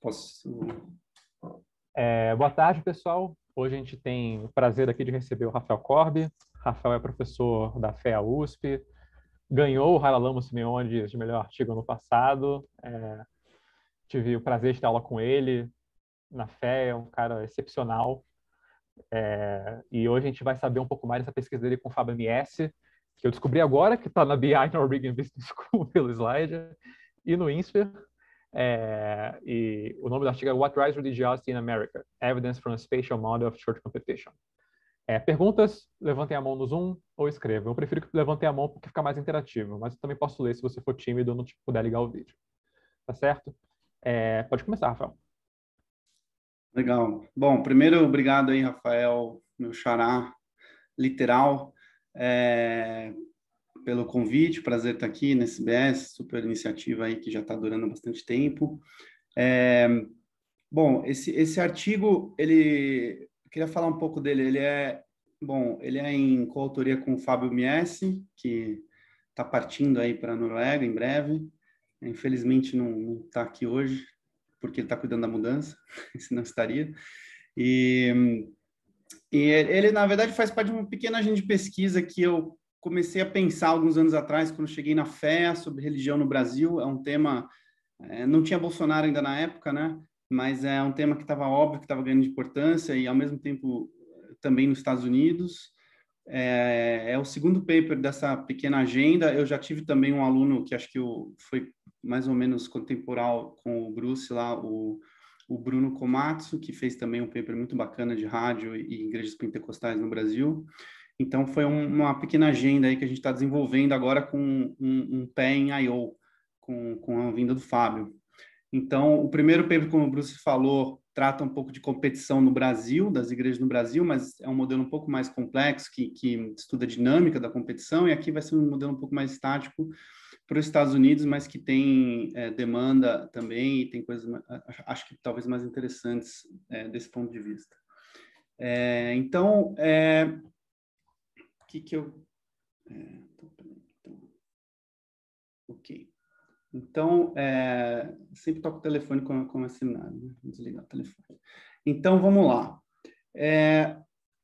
Posso... Boa tarde, pessoal. Hoje a gente tem o prazer aqui de receber o Rafael Corbi. Rafael é professor da FEA USP, ganhou o Haralamo Simeone de melhor artigo ano passado. Tive o prazer de ter aula com ele na FEA, é um cara excepcional. E hoje a gente vai saber um pouco mais dessa pesquisa dele com o Fábio MS, que eu descobri agora que está na BI Norwegian Business School pelo slide, e no INSPER. E o nome do artigo é What Drives Religiosity in America? Evidence from a Spatial Model of Church Competition. Perguntas, levantem a mão no Zoom ou escrevam. Eu prefiro que levantem a mão porque fica mais interativo, mas eu também posso ler se você for tímido ou não puder ligar o vídeo. Tá certo? Pode começar, Rafael. Legal. Bom, primeiro, obrigado aí, Rafael, meu xará literal, pelo convite. Prazer estar aqui nesse BS, super iniciativa aí que já está durando bastante tempo. Bom, esse artigo, eu queria falar um pouco dele. Ele é em coautoria com o Fábio Miesse, que está partindo aí para a Noruega em breve. Infelizmente não está aqui hoje, porque ele está cuidando da mudança, senão estaria. E ele, na verdade, faz parte de uma pequena agenda de pesquisa que eu comecei a pensar alguns anos atrás, quando cheguei na FEA, sobre religião no Brasil. É um tema... não tinha Bolsonaro ainda na época, né? Mas é um tema que estava óbvio, que estava ganhando importância, e, ao mesmo tempo, também nos Estados Unidos. É o segundo paper dessa pequena agenda. Eu já tive também um aluno que acho que foi mais ou menos contemporâneo com o Bruce lá, o Bruno Komatsu, que fez também um paper muito bacana de rádio e igrejas pentecostais no Brasil. Então, foi uma pequena agenda aí que a gente está desenvolvendo agora com um pé em I.O., com a vinda do Fábio. Então, o primeiro paper, como o Bruce falou, trata um pouco de competição no Brasil, das igrejas no Brasil, mas é um modelo um pouco mais complexo, que estuda a dinâmica da competição, e aqui vai ser um modelo um pouco mais estático para os Estados Unidos, mas que tem demanda também, e tem coisas, acho que talvez mais interessantes desse ponto de vista. Então, o que eu... Ok. Então, sempre toco o telefone com esse seminário, né? Vou desligar o telefone. Então, vamos lá.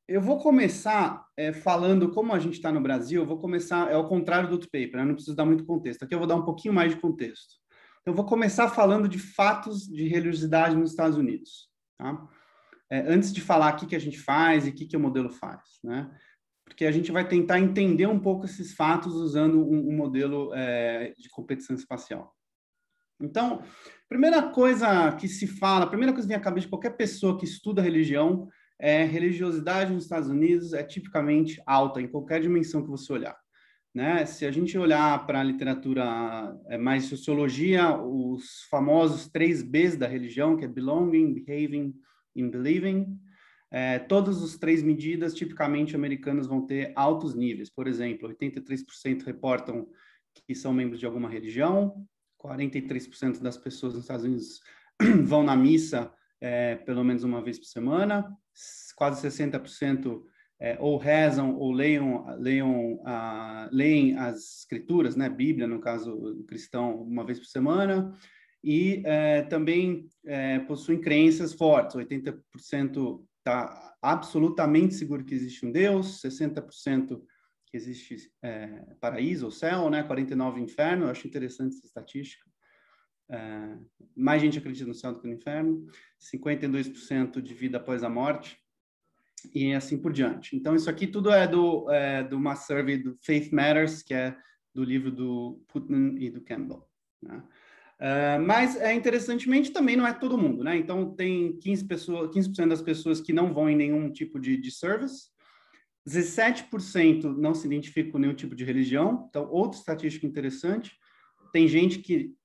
Eu vou começar falando, como a gente está no Brasil, eu vou começar, ao contrário do outro paper, né? Não preciso dar muito contexto. Aqui eu vou dar um pouquinho mais de contexto. Então, eu vou começar falando de fatos de religiosidade nos Estados Unidos, tá? Antes de falar o que a gente faz e o que o modelo faz, né? Porque a gente vai tentar entender um pouco esses fatos usando um modelo de competição espacial. Então, primeira coisa que se fala, a primeira coisa que vem à cabeça de qualquer pessoa que estuda religião religiosidade nos Estados Unidos é tipicamente alta, em qualquer dimensão que você olhar, né? Se a gente olhar para a literatura mais sociologia, os famosos 3 Bs da religião, que é belonging, behaving e believing, todas as 3 medidas, tipicamente, americanos vão ter altos níveis. Por exemplo, 83% reportam que são membros de alguma religião, 43% das pessoas nos Estados Unidos vão na missa pelo menos uma vez por semana, quase 60% ou rezam ou leem as escrituras, né, Bíblia, no caso cristão, uma vez por semana, e também possuem crenças fortes. 80% está absolutamente seguro que existe um Deus, 60% que existe paraíso ou céu, né? 49% inferno. Eu acho interessante essa estatística. Mais gente acredita no céu do que no inferno. 52% de vida após a morte. E assim por diante. Então, isso aqui tudo é de uma survey do Faith Matters, que é do livro do Putnam e do Campbell, né? Mas, interessantemente, também não é todo mundo, né? Então, tem 15% das pessoas que não vão em nenhum tipo de service, 17% não se identifica com nenhum tipo de religião. Então, outra estatística interessante, tem gente que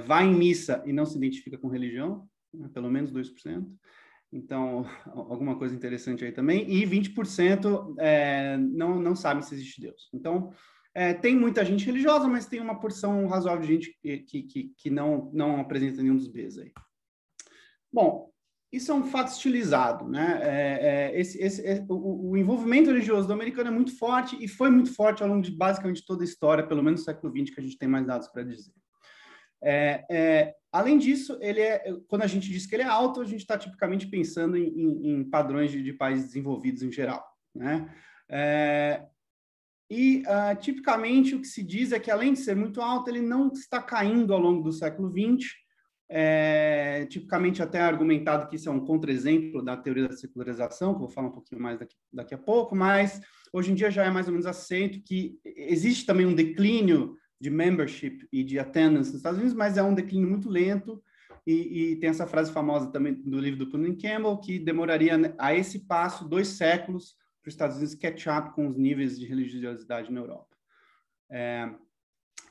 vai em missa e não se identifica com religião, né? Pelo menos 2%. Então, alguma coisa interessante aí também. E 20% não sabe se existe Deus. Então, tem muita gente religiosa, mas tem uma porção razoável de gente que não apresenta nenhum dos Bs aí. Bom, isso é um fato estilizado, né? O envolvimento religioso do americano é muito forte e foi muito forte ao longo de basicamente toda a história, pelo menos no século XX, que a gente tem mais dados para dizer. Além disso, quando a gente diz que ele é alto, a gente está tipicamente pensando em padrões de países desenvolvidos em geral, né? Tipicamente, o que se diz é que, além de ser muito alto, ele não está caindo ao longo do século XX. Tipicamente, até argumentado que isso é um contra-exemplo da teoria da secularização, que eu vou falar um pouquinho mais daqui a pouco, mas hoje em dia já é mais ou menos aceito que existe também um declínio de membership e de attendance nos Estados Unidos, mas é um declínio muito lento, e tem essa frase famosa também do livro do Putnam Campbell, que demoraria a esse passo 2 séculos para os Estados Unidos catch up com os níveis de religiosidade na Europa.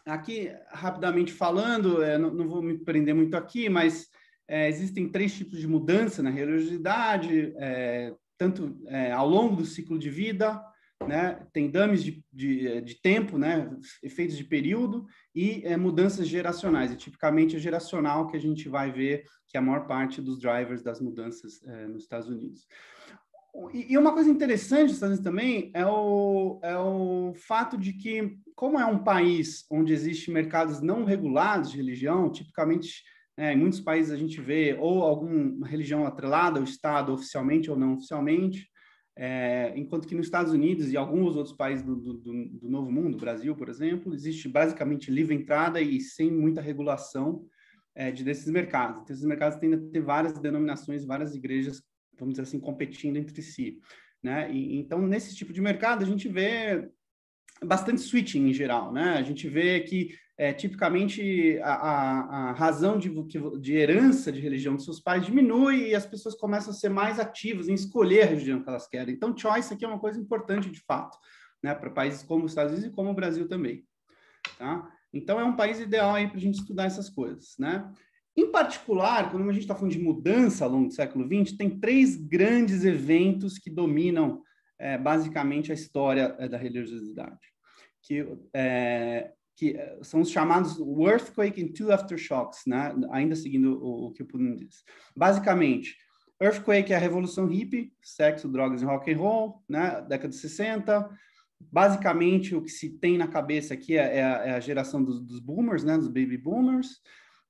Aqui, rapidamente falando, não vou me prender muito aqui, mas existem 3 tipos de mudança na religiosidade, tanto ao longo do ciclo de vida, né? Tem dummies de tempo, né? Efeitos de período, e mudanças geracionais. E tipicamente é geracional que a gente vai ver que a maior parte dos drivers das mudanças nos Estados Unidos. E uma coisa interessante dos Estados Unidos também é o fato de que, como é um país onde existem mercados não regulados de religião, tipicamente em muitos países a gente vê ou alguma religião atrelada ao Estado, oficialmente ou não oficialmente, enquanto que nos Estados Unidos e alguns outros países do Novo Mundo, Brasil, por exemplo, existe basicamente livre entrada e sem muita regulação desses mercados. Então, esses mercados tendem a ter várias denominações, várias igrejas, vamos dizer assim, competindo entre si, né? Então, nesse tipo de mercado, a gente vê bastante switching em geral, né? A gente vê que, tipicamente, a razão de herança de religião dos seus pais diminui e as pessoas começam a ser mais ativas em escolher a religião que elas querem. Então, choice aqui é uma coisa importante, de fato, né? Para países como os Estados Unidos e como o Brasil também, tá? Então, é um país ideal aí para a gente estudar essas coisas, né? Em particular, quando a gente está falando de mudança ao longo do século XX, tem 3 grandes eventos que dominam basicamente a história da religiosidade, que são os chamados earthquake and 2 aftershocks, né? Ainda seguindo o que o Putnam diz. Basicamente, earthquake é a revolução hippie, sexo, drogas e rock and roll, né? Década de 60. Basicamente, o que se tem na cabeça aqui é a geração dos boomers, né? Dos baby boomers,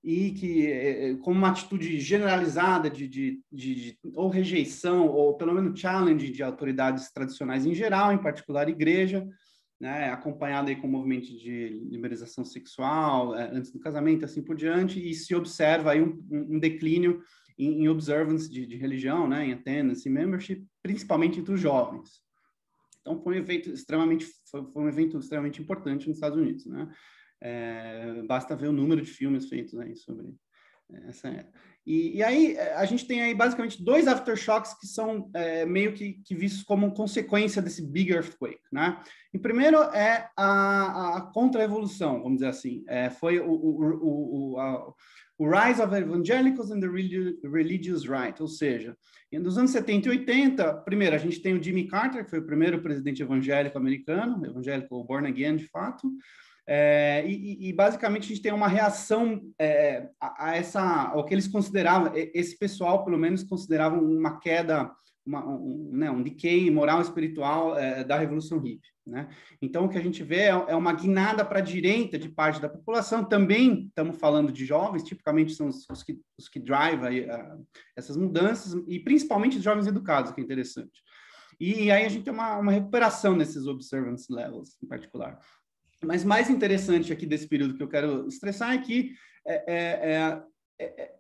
e que, como uma atitude generalizada de ou rejeição, ou pelo menos challenge de autoridades tradicionais em geral, em particular igreja, né, acompanhado aí com o movimento de liberalização sexual antes do casamento, assim por diante, e se observa aí um declínio em observance de religião, né, em attendance, em membership, principalmente entre os jovens. Então, foi um evento extremamente importante nos Estados Unidos, né? Basta ver o número de filmes feitos aí sobre essa era. E aí, a gente tem aí basicamente 2 aftershocks que são meio que vistos como consequência desse big earthquake, né? E primeiro é a contra-revolução, vamos dizer assim. Foi o Rise of Evangelicals and the Religious Right, ou seja, nos anos 70 e 80, primeiro, a gente tem o Jimmy Carter, que foi o primeiro presidente evangélico americano, evangélico born again, de fato. Basicamente a gente tem uma reação ao que eles consideravam, esse pessoal pelo menos consideravam uma queda, um decay moral e espiritual da Revolução Hippie, né? Então o que a gente vê é uma guinada para a direita de parte da população. Também estamos falando de jovens, tipicamente são os que drive aí, essas mudanças, e principalmente os jovens educados, que é interessante. E aí a gente tem uma recuperação nesses observance levels em particular. Mas mais interessante aqui desse período que eu quero estressar é que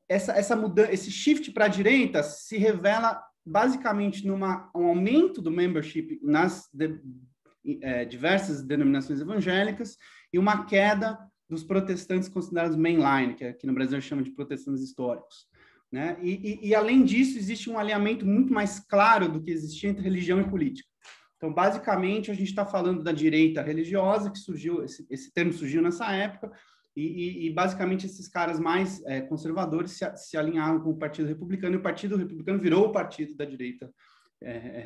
essa mudança, esse shift para a direita se revela basicamente um aumento do membership nas diversas denominações evangélicas e uma queda dos protestantes considerados mainline, que aqui no Brasil chama de protestantes históricos, né? E além disso, existe um alinhamento muito mais claro do que existia entre religião e política. Então, basicamente, a gente está falando da direita religiosa, que surgiu, esse termo surgiu nessa época, e basicamente esses caras mais conservadores se alinharam com o Partido Republicano, e o Partido Republicano virou o partido da direita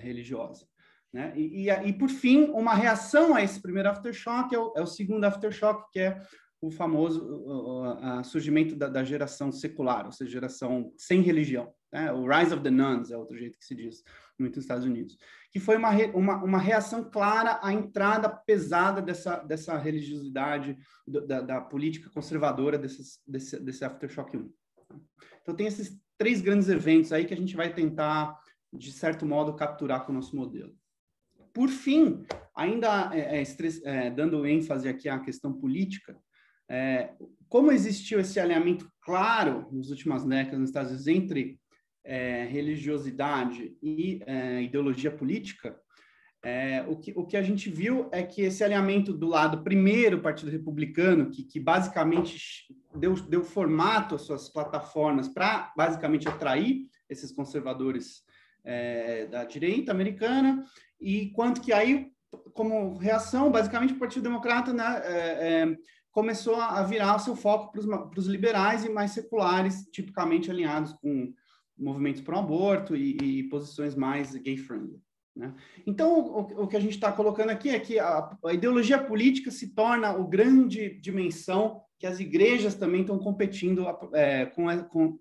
religiosa, né? E por fim, uma reação a esse primeiro aftershock é o segundo aftershock, que é o famoso surgimento da geração secular, ou seja, geração sem religião, né? O Rise of the Nuns é outro jeito que se diz muito nos Estados Unidos, que foi uma reação clara à entrada pesada dessa religiosidade, da política conservadora desse Aftershock 1. Então, tem esses 3 grandes eventos aí que a gente vai tentar, de certo modo, capturar com o nosso modelo. Por fim, ainda dando ênfase aqui à questão política, como existiu esse alinhamento claro nas últimas décadas nos Estados Unidos entre religiosidade e ideologia política, o que a gente viu é que esse alinhamento do lado, primeiro, Partido Republicano, que basicamente deu formato às suas plataformas para, basicamente, atrair esses conservadores da direita americana, e quanto que aí, como reação, basicamente, o Partido Democrata, né, começou a virar o seu foco para os liberais e mais seculares, tipicamente alinhados com movimentos pró-aborto e posições mais gay-friendly, né? Então, o que a gente está colocando aqui é que a ideologia política se torna a grande dimensão que as igrejas também estão competindo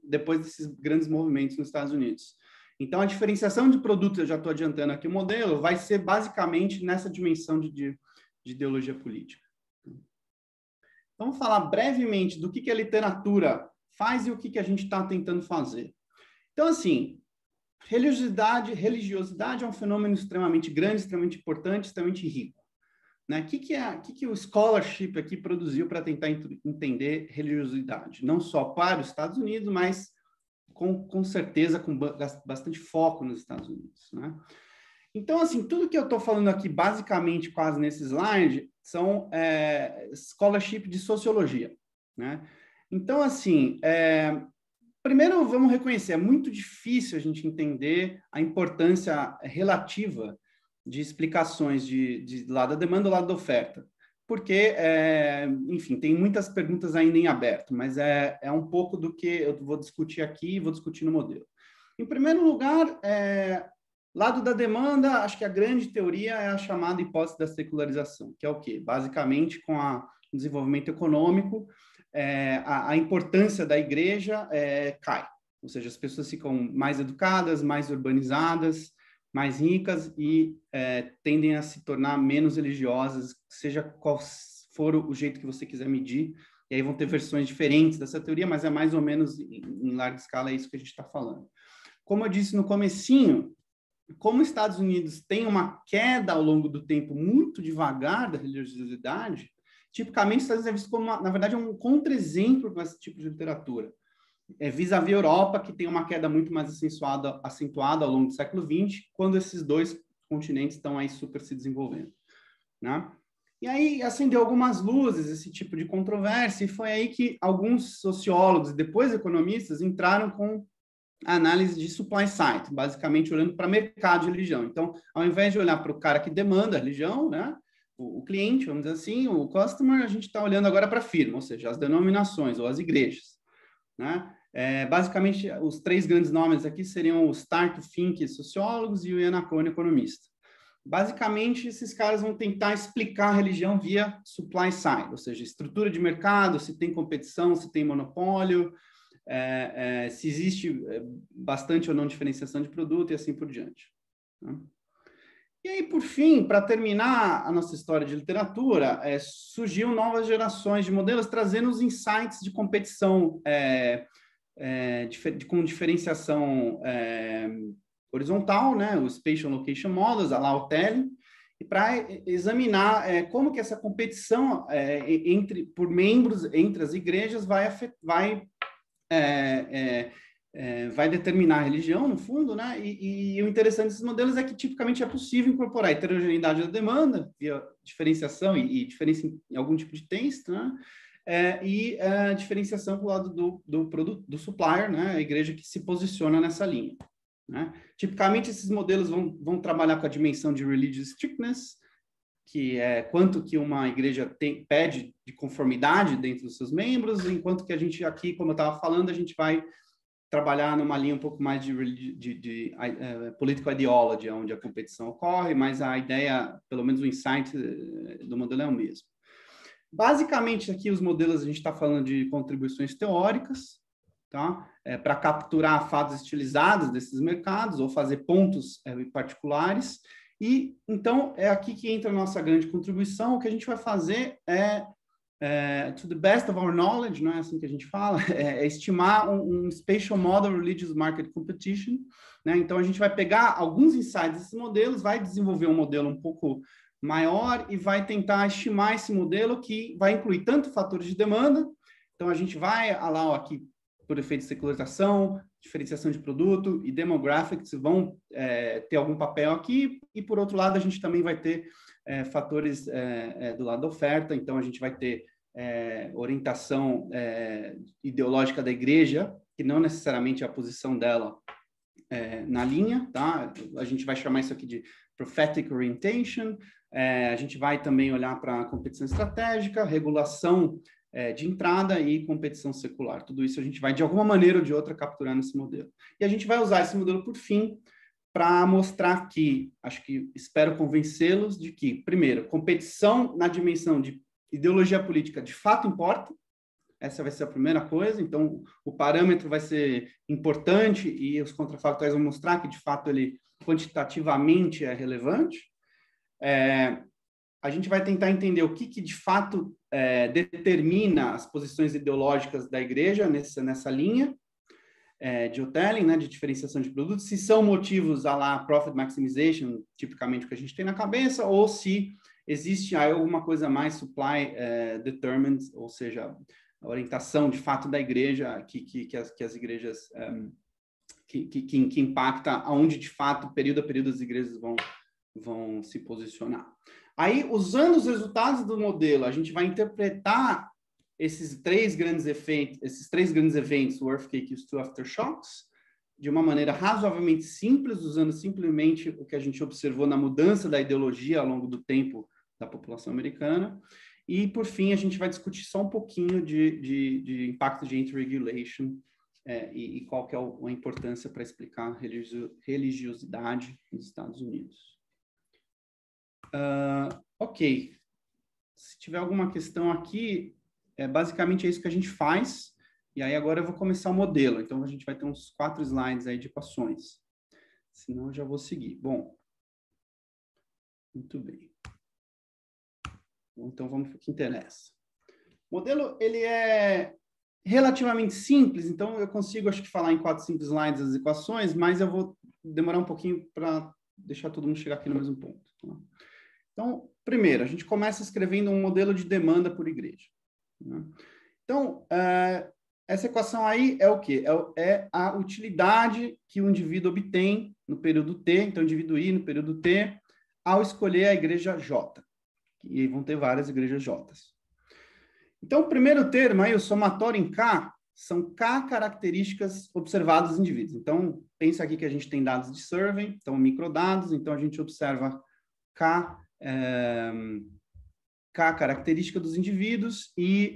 depois desses grandes movimentos nos Estados Unidos. Então, a diferenciação de produto, eu já estou adiantando aqui o modelo, vai ser basicamente nessa dimensão de ideologia política. Então, vamos falar brevemente do que a literatura faz e o que a gente está tentando fazer. Então, assim, religiosidade é um fenômeno extremamente grande, extremamente importante, extremamente rico, né? O que o scholarship aqui produziu para tentar entender religiosidade? Não só para os Estados Unidos, mas com certeza com bastante foco nos Estados Unidos, né? Então, assim, tudo que eu estou falando aqui, basicamente, quase nesse slide, são scholarship de sociologia, né? Então, assim, primeiro, vamos reconhecer, é muito difícil a gente entender a importância relativa de explicações de lado da demanda e lado da oferta, porque, enfim, tem muitas perguntas ainda em aberto, mas é um pouco do que eu vou discutir aqui e vou discutir no modelo. Em primeiro lugar, lado da demanda, acho que a grande teoria é a chamada hipótese da secularização, que é o quê? Basicamente, com o desenvolvimento econômico, a importância da igreja cai, ou seja, as pessoas ficam mais educadas, mais urbanizadas, mais ricas e tendem a se tornar menos religiosas, seja qual for o jeito que você quiser medir, e aí vão ter versões diferentes dessa teoria, mas é mais ou menos em larga escala é isso que a gente está falando. Como eu disse no comecinho, como os Estados Unidos têm uma queda ao longo do tempo muito devagar da religiosidade, tipicamente, os Estados Unidos é visto como, na verdade, um contra-exemplo para esse tipo de literatura. Vis-à-vis a Europa, que tem uma queda muito mais acentuada ao longo do século XX, quando esses 2 continentes estão aí super se desenvolvendo, né? E aí acendeu algumas luzes esse tipo de controvérsia, e foi aí que alguns sociólogos e depois economistas entraram com a análise de supply side, basicamente olhando para mercado de religião. Então, ao invés de olhar para o cara que demanda a religião, né, o cliente, vamos dizer assim, o customer, a gente está olhando agora para a firma, ou seja, as denominações ou as igrejas, né? Basicamente, os 3 grandes nomes aqui seriam o Stark, o Fink, sociólogos, e o Ian Cohen, economista. Basicamente, esses caras vão tentar explicar a religião via supply side, ou seja, estrutura de mercado, se tem competição, se tem monopólio, se existe bastante ou não diferenciação de produto e assim por diante, né? E aí, por fim, para terminar a nossa história de literatura, surgiu novas gerações de modelos trazendo os insights de competição com diferenciação horizontal, né, o Spatial Location Models, a lá o TELE, e para examinar como que essa competição por membros entre as igrejas vai determinar a religião, no fundo, né? E o interessante desses modelos é que, tipicamente, é possível incorporar a heterogeneidade da demanda, via diferenciação e diferença em algum tipo de taste, né? E a diferenciação do lado do produto, do supplier, né? A igreja que se posiciona nessa linha, né? Tipicamente, esses modelos vão trabalhar com a dimensão de religious strictness, que é quanto que uma igreja pede de conformidade dentro dos seus membros, enquanto que a gente aqui, como eu estava falando, a gente vai trabalhar numa linha um pouco mais de political ideology, onde a competição ocorre, mas a ideia, pelo menos o insight do modelo é o mesmo. Basicamente, aqui os modelos, a gente está falando de contribuições teóricas, tá? Para capturar fatos estilizados desses mercados ou fazer pontos particulares. E, então, é aqui que entra a nossa grande contribuição. O que a gente vai fazer to the best of our knowledge, não é assim que a gente fala, estimar um Spatial Model Religious Market Competition, né? Então, a gente vai pegar alguns insights desses modelos, vai desenvolver um modelo um pouco maior e vai tentar estimar esse modelo que vai incluir tanto fatores de demanda, então a gente vai lá aqui por efeito de secularização, diferenciação de produto e demographics vão ter algum papel aqui, e por outro lado a gente também vai ter fatores do lado da oferta, então a gente vai ter orientação ideológica da igreja, que não necessariamente é a posição dela na linha, tá? A gente vai chamar isso aqui de prophetic orientation, a gente vai também olhar para a competição estratégica, regulação de entrada e competição secular. Tudo isso a gente vai, de alguma maneira ou de outra, capturar nesse modelo. E a gente vai usar esse modelo, por fim, para mostrar que, espero convencê-los de que, primeiro, competição na dimensão de ideologia política de fato importa. Essa vai ser a primeira coisa. Então, o parâmetro vai ser importante e os contrafactuais vão mostrar que, de fato, ele quantitativamente é relevante. A gente vai tentar entender o que de fato determina as posições ideológicas da igreja nessa linha de Hotelling, né, de diferenciação de produtos, se são motivos lá profit maximization, tipicamente o que a gente tem na cabeça, ou se existe alguma coisa mais supply determined, ou seja, a orientação de fato da igreja que as igrejas que impacta aonde de fato período a período as igrejas vão se posicionar. Aí, usando os resultados do modelo, a gente vai interpretar esses três grandes eventos, o earthquake e os two aftershocks, de uma maneira razoavelmente simples, usando simplesmente o que a gente observou na mudança da ideologia ao longo do tempo da população americana. E, por fim, a gente vai discutir só um pouquinho de impacto de anti-regulation e qual que é a importância para explicar a religiosidade nos Estados Unidos. Ok. Se tiver alguma questão aqui, basicamente é isso que a gente faz. E aí agora eu vou começar o modelo. Então a gente vai ter uns 4 slides aí de equações. Senão eu já vou seguir. Bom, muito bem. Então vamos para o que interessa. O modelo ele é relativamente simples, então eu consigo, acho que, falar em 4, 5 slides as equações, mas eu vou demorar um pouquinho para deixar todo mundo chegar aqui no mesmo ponto. Tá? Então, primeiro, a gente começa escrevendo um modelo de demanda por igreja. Né? Então, essa equação aí é o quê? É a utilidade que o indivíduo obtém no período T, então, o indivíduo I no período T, ao escolher a igreja J. E vão ter várias igrejas J. Então, o primeiro termo aí, o somatório em K, são K características observadas dos indivíduos. Então, pensa aqui que a gente tem dados de survey, então microdados, então a gente observa K característica dos indivíduos e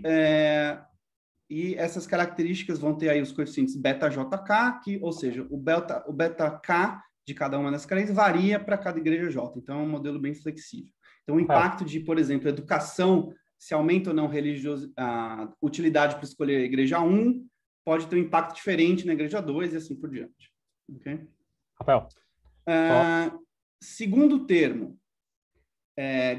essas características vão ter aí os coeficientes beta-JK, ou seja, o beta-K de cada uma das características varia para cada igreja J. Então, é um modelo bem flexível. Então, o impacto de, por exemplo, educação, se aumenta ou não a utilidade para escolher a igreja 1, pode ter um impacto diferente na igreja 2 e assim por diante. Ok? Rafael. Segundo termo,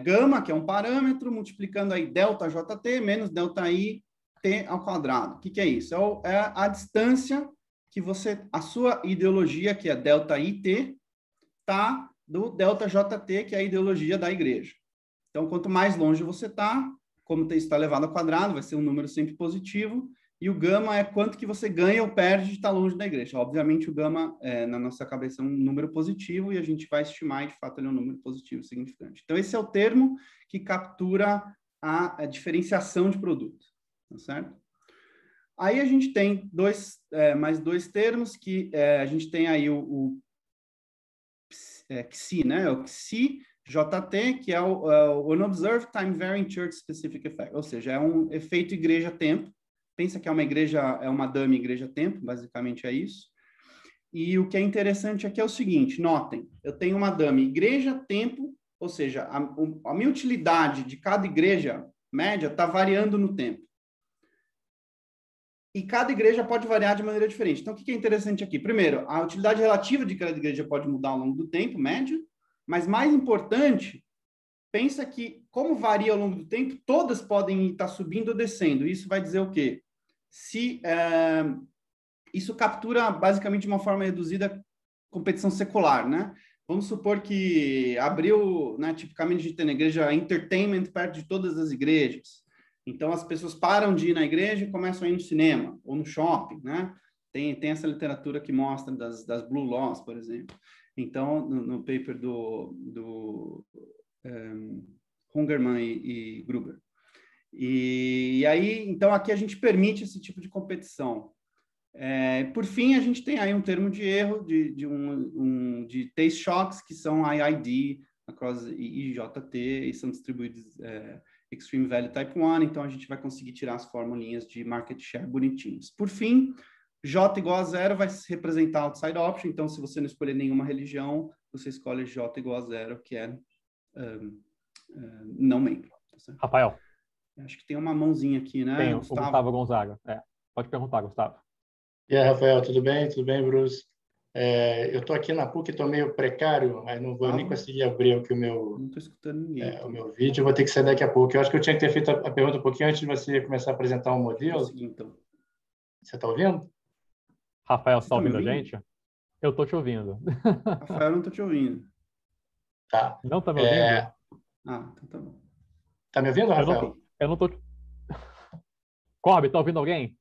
gama, que é um parâmetro, multiplicando aí delta JT menos delta I T ao quadrado. O que é isso? É a distância que a sua ideologia, que é delta IT, está do delta JT, que é a ideologia da igreja. Então, quanto mais longe você está, como isso está elevado ao quadrado, vai ser um número sempre positivo, e o gama é quanto que você ganha ou perde de estar longe da igreja. Obviamente, o gama, na nossa cabeça, é um número positivo, e a gente vai estimar, e de fato, ele é um número positivo significante. Então, esse é o termo que captura a diferenciação de produto, tá certo? Aí a gente tem mais dois termos, que a gente tem aí o XI, né? O XI JT, que é o Unobserved Time Varying Church Specific Effect, ou seja, é um efeito igreja-tempo. Pensa que é uma dummy igreja-tempo, basicamente é isso. E o que é interessante aqui é o seguinte, notem, eu tenho uma dummy igreja-tempo, ou seja, a minha utilidade de cada igreja média está variando no tempo. E cada igreja pode variar de maneira diferente. Então, o que é interessante aqui? Primeiro, a utilidade relativa de cada igreja pode mudar ao longo do tempo, média, mas mais importante, pensa que, como varia ao longo do tempo, todas podem estar subindo ou descendo. Isso vai dizer o quê? Isso captura, basicamente, de uma forma reduzida, competição secular, né? Vamos supor que abriu, né, tipicamente a gente tem na igreja entertainment perto de todas as igrejas. Então, as pessoas param de ir na igreja e começam a ir no cinema ou no shopping, né? Tem essa literatura que mostra das Blue Laws, por exemplo. Então, no paper do Hungerman e Gruber. E aí, então, aqui a gente permite esse tipo de competição. Por fim, a gente tem aí um termo de erro de taste shocks, que são IID, across IJT, e são distribuídos Extreme Value Type 1, então a gente vai conseguir tirar as formulinhas de market share bonitinhos. Por fim, J igual a 0 vai representar outside option, então se você não escolher nenhuma religião, você escolhe J igual a 0, que é não membro. Tá, Rafael. Acho que tem uma mãozinha aqui, né, Tem, Gustavo? o Gustavo Gonzaga. Pode perguntar, Gustavo. E aí, Rafael, tudo bem? Tudo bem, Bruce? Eu estou aqui na PUC, estou meio precário, aí não vou nem conseguir abrir aqui não estou escutando ninguém. O meu vídeo, vou ter que sair daqui a pouco. Eu acho que eu tinha que ter feito a pergunta um pouquinho antes de você começar a apresentar um modelo. Seguir, então. Você está ouvindo? Rafael, você está ouvindo a gente? Eu estou te ouvindo. Rafael, não estou te ouvindo. Tá. Não está me ouvindo? Então tá bom. Está me ouvindo, Rafael? Eu não estou... Corby, está ouvindo alguém?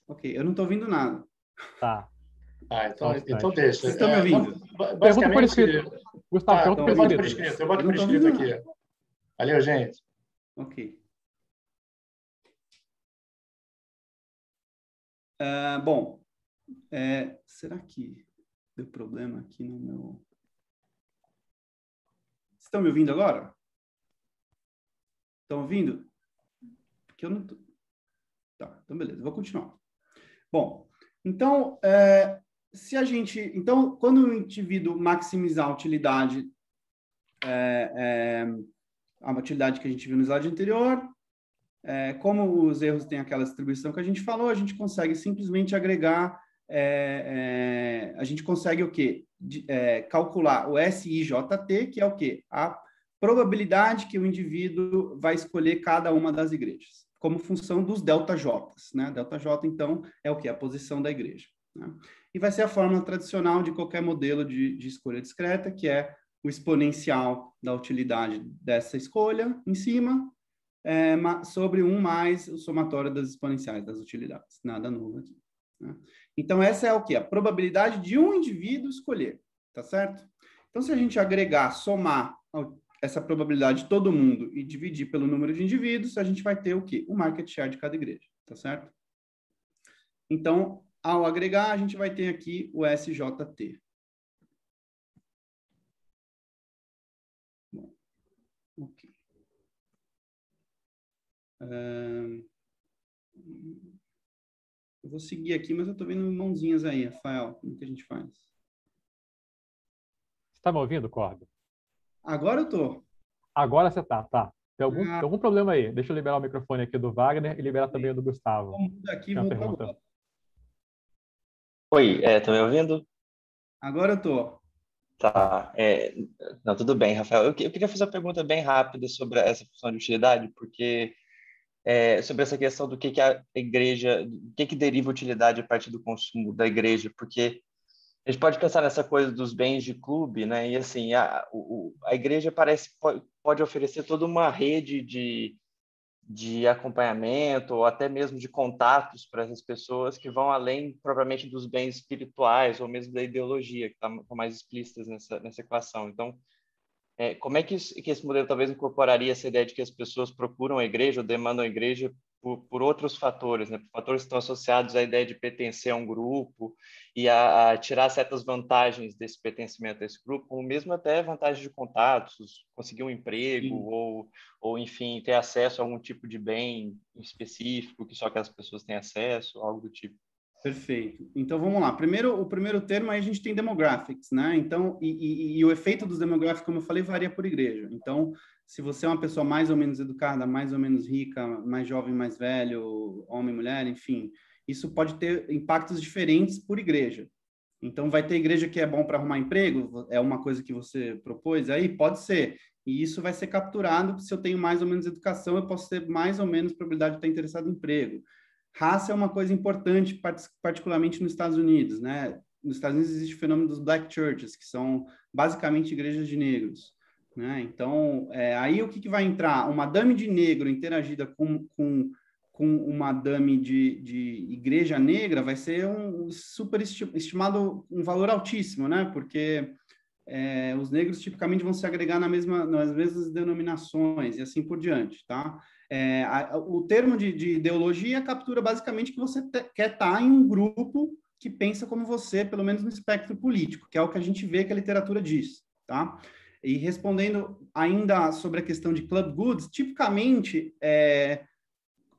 Ok, eu não estou ouvindo nada. Tá. Então deixa. Vocês estão me ouvindo? Pergunta por escrito. Gustavo, pergunta por escrito. Eu boto por escrito aqui. Valeu, gente. Ok. Bom, será que deu problema aqui no meu... Vocês estão me ouvindo agora? Estão ouvindo? Porque eu não tô... Tá, então beleza, vou continuar. Bom, então, Então, quando o indivíduo maximizar a utilidade, a utilidade que a gente viu no slide anterior, como os erros têm aquela distribuição que a gente falou, a gente consegue simplesmente agregar, a gente consegue o quê? Calcular o SIJT, que é o quê? A probabilidade que o indivíduo vai escolher cada uma das igrejas, como função dos ΔJs, né? ΔJ, então, é o quê? A posição da igreja, né? E vai ser a fórmula tradicional de qualquer modelo de escolha discreta, que é o exponencial da utilidade dessa escolha em cima, sobre 1 mais o somatório das exponenciais das utilidades. Nada novo aqui, né? Então, essa é o quê? A probabilidade de um indivíduo escolher, tá certo? Então, se a gente agregar, somar essa probabilidade de todo mundo e dividir pelo número de indivíduos, a gente vai ter o quê? O market share de cada igreja, tá certo? Então, ao agregar, a gente vai ter aqui o SJT. Bom, ok. Eu vou seguir aqui, mas eu estou vendo mãozinhas aí, Rafael. Como que a gente faz? Você está me ouvindo, Corby? Agora eu estou. Agora você tá. Tem algum problema aí? Deixa eu liberar o microfone aqui do Wagner e liberar também o do Gustavo. Vamos daqui, vamos para agora. Oi, tá me ouvindo? Agora eu estou. Tá. Não, tudo bem, Rafael. Eu queria fazer uma pergunta bem rápida sobre essa função de utilidade, porque sobre essa questão do que a igreja, do que deriva utilidade a partir do consumo da igreja, porque a gente pode pensar nessa coisa dos bens de clube, né? E assim, a igreja pode oferecer toda uma rede de acompanhamento ou até mesmo de contatos para essas pessoas que vão além propriamente dos bens espirituais ou mesmo da ideologia, que estão mais explícitas nessa equação. Então, como é que esse modelo talvez incorporaria essa ideia de que as pessoas procuram a igreja ou demandam a igreja por outros fatores, né? Por fatores que estão associados à ideia de pertencer a um grupo e a tirar certas vantagens desse pertencimento a esse grupo, ou mesmo até vantagens de contatos, conseguir um emprego ou enfim, ter acesso a algum tipo de bem específico que só aquelas pessoas têm acesso, algo do tipo. Perfeito. Então, vamos lá. O primeiro termo, aí a gente tem demographics, né? Então, e o efeito dos demographics, como eu falei, varia por igreja. Então, se você é uma pessoa mais ou menos educada, mais ou menos rica, mais jovem, mais velho, homem, mulher, enfim, isso pode ter impactos diferentes por igreja. Então, vai ter igreja que é bom para arrumar emprego? É uma coisa que você propôs aí? Pode ser. E isso vai ser capturado, se eu tenho mais ou menos educação, eu posso ter mais ou menos probabilidade de estar interessado em emprego. Raça é uma coisa importante, particularmente nos Estados Unidos, né? Nos Estados Unidos existe o fenômeno dos black churches, que são basicamente igrejas de negros, né? Então, aí o que vai entrar? Uma dame de negro interagida com uma dame de igreja negra vai ser um super estimado, um valor altíssimo, né? Porque os negros tipicamente vão se agregar nas mesmas denominações e assim por diante, tá? O termo de ideologia captura basicamente que você quer estar em um grupo que pensa como você, pelo menos no espectro político, que é o que a gente vê que a literatura diz, tá? E respondendo ainda sobre a questão de club goods, tipicamente,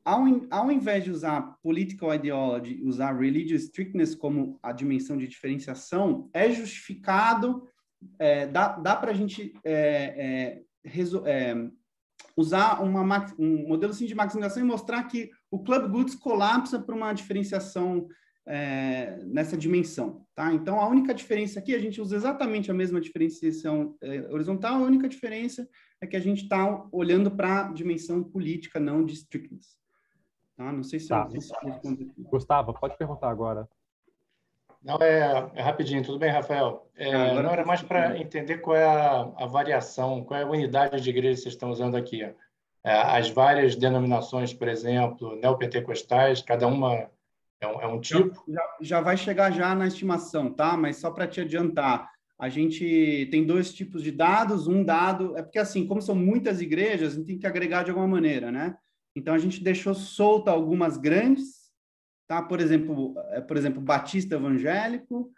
ao invés de usar political ideology, usar religious strictness como a dimensão de diferenciação, é justificado, dá para a gente usar um modelo assim de maximização e mostrar que o club goods colapsa para uma diferenciação nessa dimensão, tá? Então, a única diferença aqui, a gente usa exatamente a mesma diferenciação horizontal, a única diferença é que a gente está olhando para a dimensão política, não de strictness. Tá? Não sei se eu respondi. Gustavo, pode perguntar agora. Não, é rapidinho, tudo bem, Rafael? Não era mais para entender qual é a variação, qual é a unidade de igreja que vocês estão usando aqui. As várias denominações, por exemplo, neopentecostais, cada uma é um tipo? Já vai chegar já na estimação, tá? Mas só para te adiantar, a gente tem 2 tipos de dados. Um dado, porque assim, como são muitas igrejas, a gente tem que agregar de alguma maneira, né? Então, a gente deixou solta algumas grandes, tá? Por exemplo, Batista Evangélico,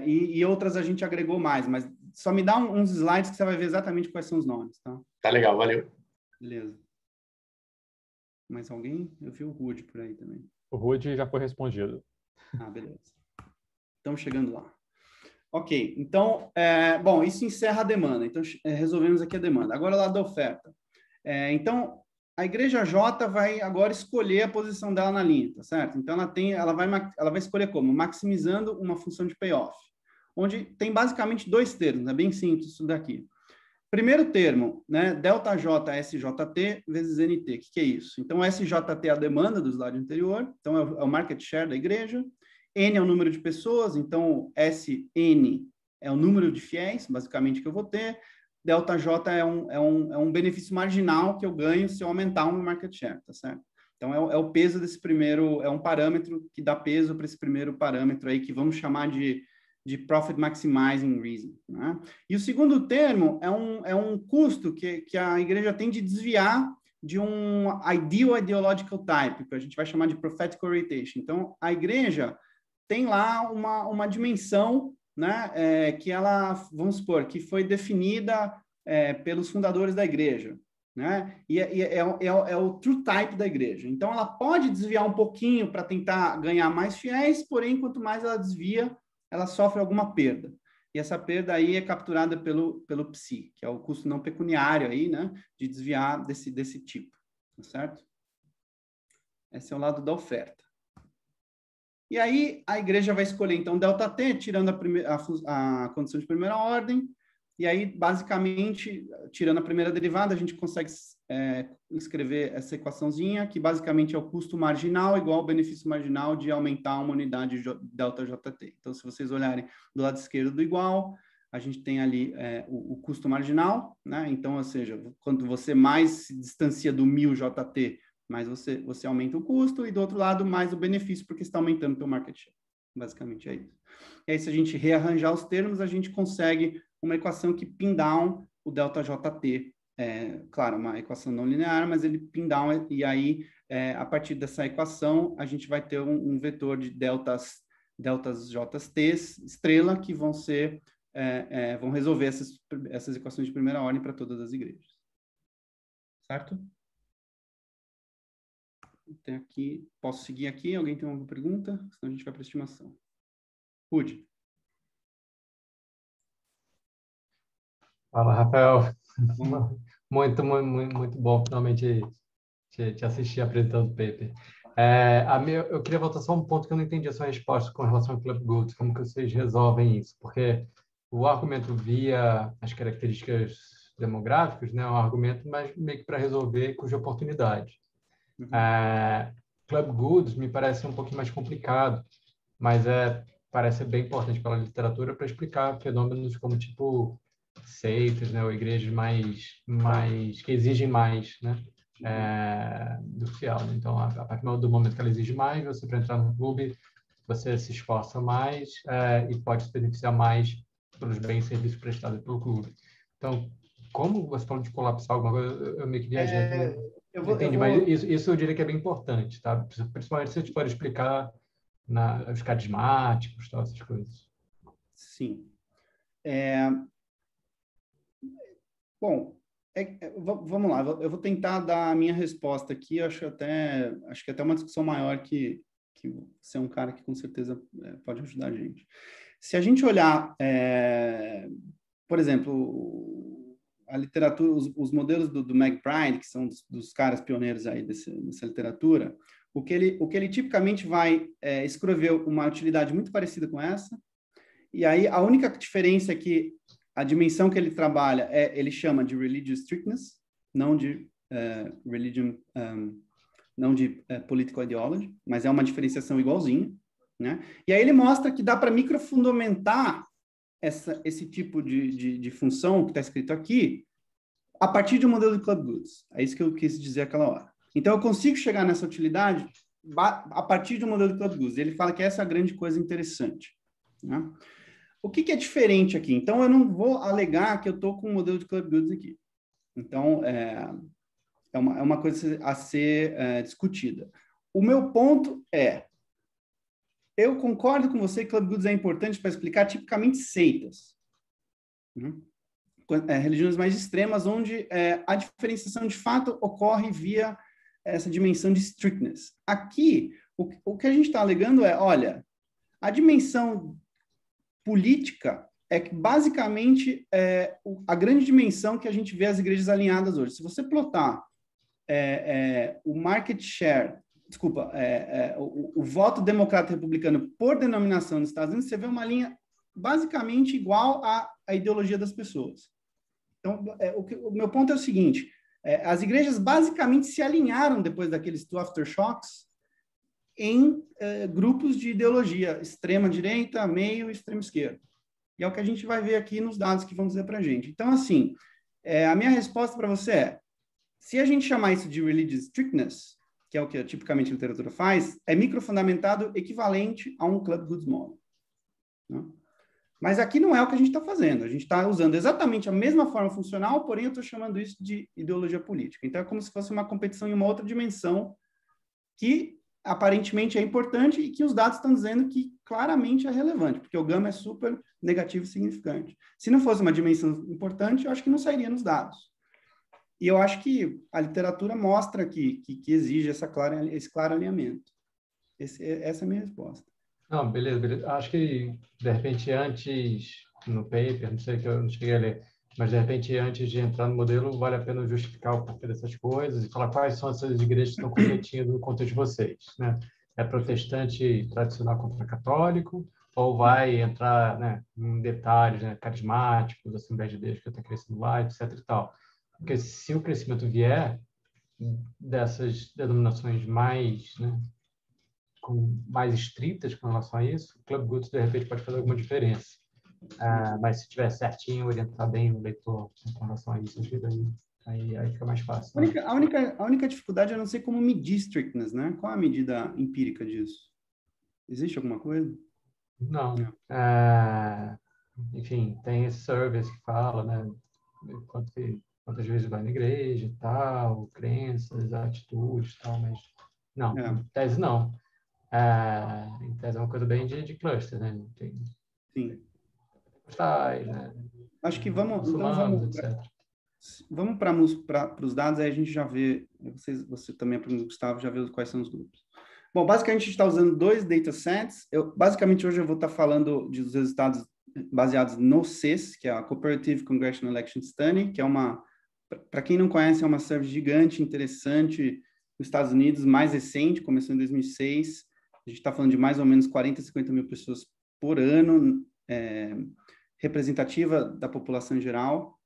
e outras a gente agregou mais, mas só me dá uns slides que você vai ver exatamente quais são os nomes, tá? Tá legal, valeu. Beleza. Mais alguém? Eu vi o Rude por aí também. O Rude já foi respondido. Ah, beleza. Estamos chegando lá. Ok, então, bom, isso encerra a demanda. Então, resolvemos aqui a demanda. Agora, lá da oferta. Então, a igreja J vai agora escolher a posição dela na linha, tá certo? Então, ela vai escolher como? Maximizando uma função de payoff, onde tem basicamente 2 termos, é bem simples isso daqui. Primeiro termo, né, delta J SJT vezes NT, o que é isso? Então, SJT é a demanda do slide anterior, então é o market share da igreja, N é o número de pessoas, então SN é o número de fiéis, basicamente, que eu vou ter, delta J é um benefício marginal que eu ganho se eu aumentar o meu market share, tá certo? Então, é o peso desse primeiro, é um parâmetro que dá peso para esse primeiro parâmetro aí, que vamos chamar de Profit Maximizing Reason, né? E o segundo termo é um custo que a igreja tem de desviar de um ideal ideological type, que a gente vai chamar de prophetic orientation. Então, a igreja tem lá uma dimensão, né, que ela, vamos supor, que foi definida pelos fundadores da igreja, né? E é o true type da igreja. Então, ela pode desviar um pouquinho para tentar ganhar mais fiéis, porém, quanto mais ela desvia, ela sofre alguma perda. E essa perda aí é capturada pelo PSI, que é o custo não pecuniário aí, né, de desviar desse tipo, tá certo? Esse é o lado da oferta. E aí a igreja vai escolher, então, ΔT, tirando a condição de primeira ordem, e aí, basicamente, tirando a primeira derivada, a gente consegue escrever essa equaçãozinha, que basicamente é o custo marginal igual ao benefício marginal de aumentar uma unidade ΔJT. Então, se vocês olharem do lado esquerdo do igual, a gente tem ali o custo marginal, né? Então, ou seja, quanto você mais se distancia do 1000 JT, mais você aumenta o custo, e do outro lado, mais o benefício, porque está aumentando o teu market share. Basicamente é isso. E aí, se a gente rearranjar os termos, a gente consegue uma equação que pin down o ΔJT. Claro, uma equação não linear, mas ele pin down, e aí, a partir dessa equação, a gente vai ter um vetor de deltas JT estrela, que vão resolver essas equações de primeira ordem para todas as igrejas. Certo? Até aqui, posso seguir aqui? Alguém tem alguma pergunta? Senão a gente vai para a estimação. Rude. Fala, Rafael. Muito bom finalmente te assistir apresentando o paper. Eu queria voltar só um ponto que eu não entendi a sua resposta com relação ao Club Goods, como que vocês resolvem isso? Porque o argumento via as características demográficas, né, é um argumento mais meio que para resolver cuja oportunidade. Uhum. Club Goods me parece um pouquinho mais complicado, mas parece bem importante pela literatura para explicar fenômenos como tipo seitas, né, ou igrejas mais que exigem mais, né, do social. Então, a partir do momento que ela exige mais, você para entrar no clube, você se esforça mais e pode se beneficiar mais pelos bens e serviços prestados pelo clube. Então, como você falou de colapsar alguma coisa, eu meio que viajei. Entendi, mas isso eu diria que é bem importante, tá? Principalmente se a gente for explicar os carismáticos, tal, essas coisas. Sim. Bom, vamos lá. Eu vou tentar dar a minha resposta aqui. Acho que até uma discussão maior que você é um cara que com certeza pode ajudar a gente. Se a gente olhar, por exemplo, a literatura, os modelos do McBride, que são dos caras pioneiros aí dessa literatura, o que ele tipicamente vai escrever uma utilidade muito parecida com essa, e aí a única diferença é que a dimensão que ele trabalha ele chama de religious strictness, não de religion, não de political ideology, mas é uma diferenciação igualzinha, né? E aí ele mostra que dá para microfundamentar esse tipo de função que está escrito aqui a partir de um modelo de Club Goods. É isso que eu quis dizer aquela hora. Então, eu consigo chegar nessa utilidade a partir de um modelo de Club Goods. Ele fala que essa é a grande coisa interessante, né? O que é diferente aqui? Então, eu não vou alegar que eu estou com um modelo de Club Goods aqui. Então, é uma coisa a ser discutida. O meu ponto eu concordo com você que Club Goods é importante para explicar tipicamente seitas, né? Religiões mais extremas, onde a diferenciação de fato ocorre via essa dimensão de strictness. Aqui, o que a gente está alegando olha, a dimensão política é que basicamente a grande dimensão que a gente vê as igrejas alinhadas hoje. Se você plotar o market share, o voto democrata republicano por denominação nos Estados Unidos, você vê uma linha basicamente igual à ideologia das pessoas. Então, o meu ponto é o seguinte, as igrejas basicamente se alinharam depois daqueles two aftershocks em grupos de ideologia, extrema-direita, meio e extrema-esquerda. E é o que a gente vai ver aqui nos dados que vão dizer para a gente. Então, assim, a minha resposta para você se a gente chamar isso de religious strictness, que é o que tipicamente a literatura faz, é microfundamentado equivalente a um Club Goods model, né? Mas aqui não é o que a gente está fazendo. A gente está usando exatamente a mesma forma funcional, porém eu estou chamando isso de ideologia política. Então, é como se fosse uma competição em uma outra dimensão que aparentemente é importante e que os dados estão dizendo que claramente é relevante, porque o gama é super negativo e significante. Se não fosse uma dimensão importante, eu acho que não sairia nos dados. E eu acho que a literatura mostra que exige esse claro alinhamento. Essa é a minha resposta. Não, beleza. Acho que, de repente, antes, no paper, não sei que eu não cheguei a ler, mas, de repente, antes de entrar no modelo, vale a pena justificar o porquê dessas coisas e falar quais são essas igrejas que estão competindo no contexto de vocês, né? É protestante tradicional contra católico ou vai entrar, né, em detalhes, né, carismáticos, Assembleia de Deus que está crescendo lá, etc. e tal. Porque se o crescimento vier dessas denominações mais, né, mais estritas com relação a isso, o Club Goods, de repente, pode fazer alguma diferença. Mas se tiver certinho, orientar bem o leitor com relação a isso, aí fica mais fácil. Né? A única dificuldade é não sei como medir strictness, né? Qual a medida empírica disso? Existe alguma coisa? Não. Enfim, tem esse service que fala, né? Quantas vezes vai na igreja e tal, crenças, atitudes e tal, mas não, em tese não. Em tese é uma coisa bem de cluster, né? Sim. Postais, né? Acho que vamos, etc. Vamos para os dados, aí a gente já vê, você também, Gustavo, já vê quais são os grupos. Bom, basicamente a gente está usando 2 datasets. Basicamente hoje eu vou estar falando dos resultados baseados no CES, que é a Cooperative Congressional Election Study, que é para quem não conhece, é uma survey gigante, interessante, nos Estados Unidos, mais recente, começou em 2006. A gente está falando de mais ou menos 40, 50 mil pessoas por ano, representativa da população em geral,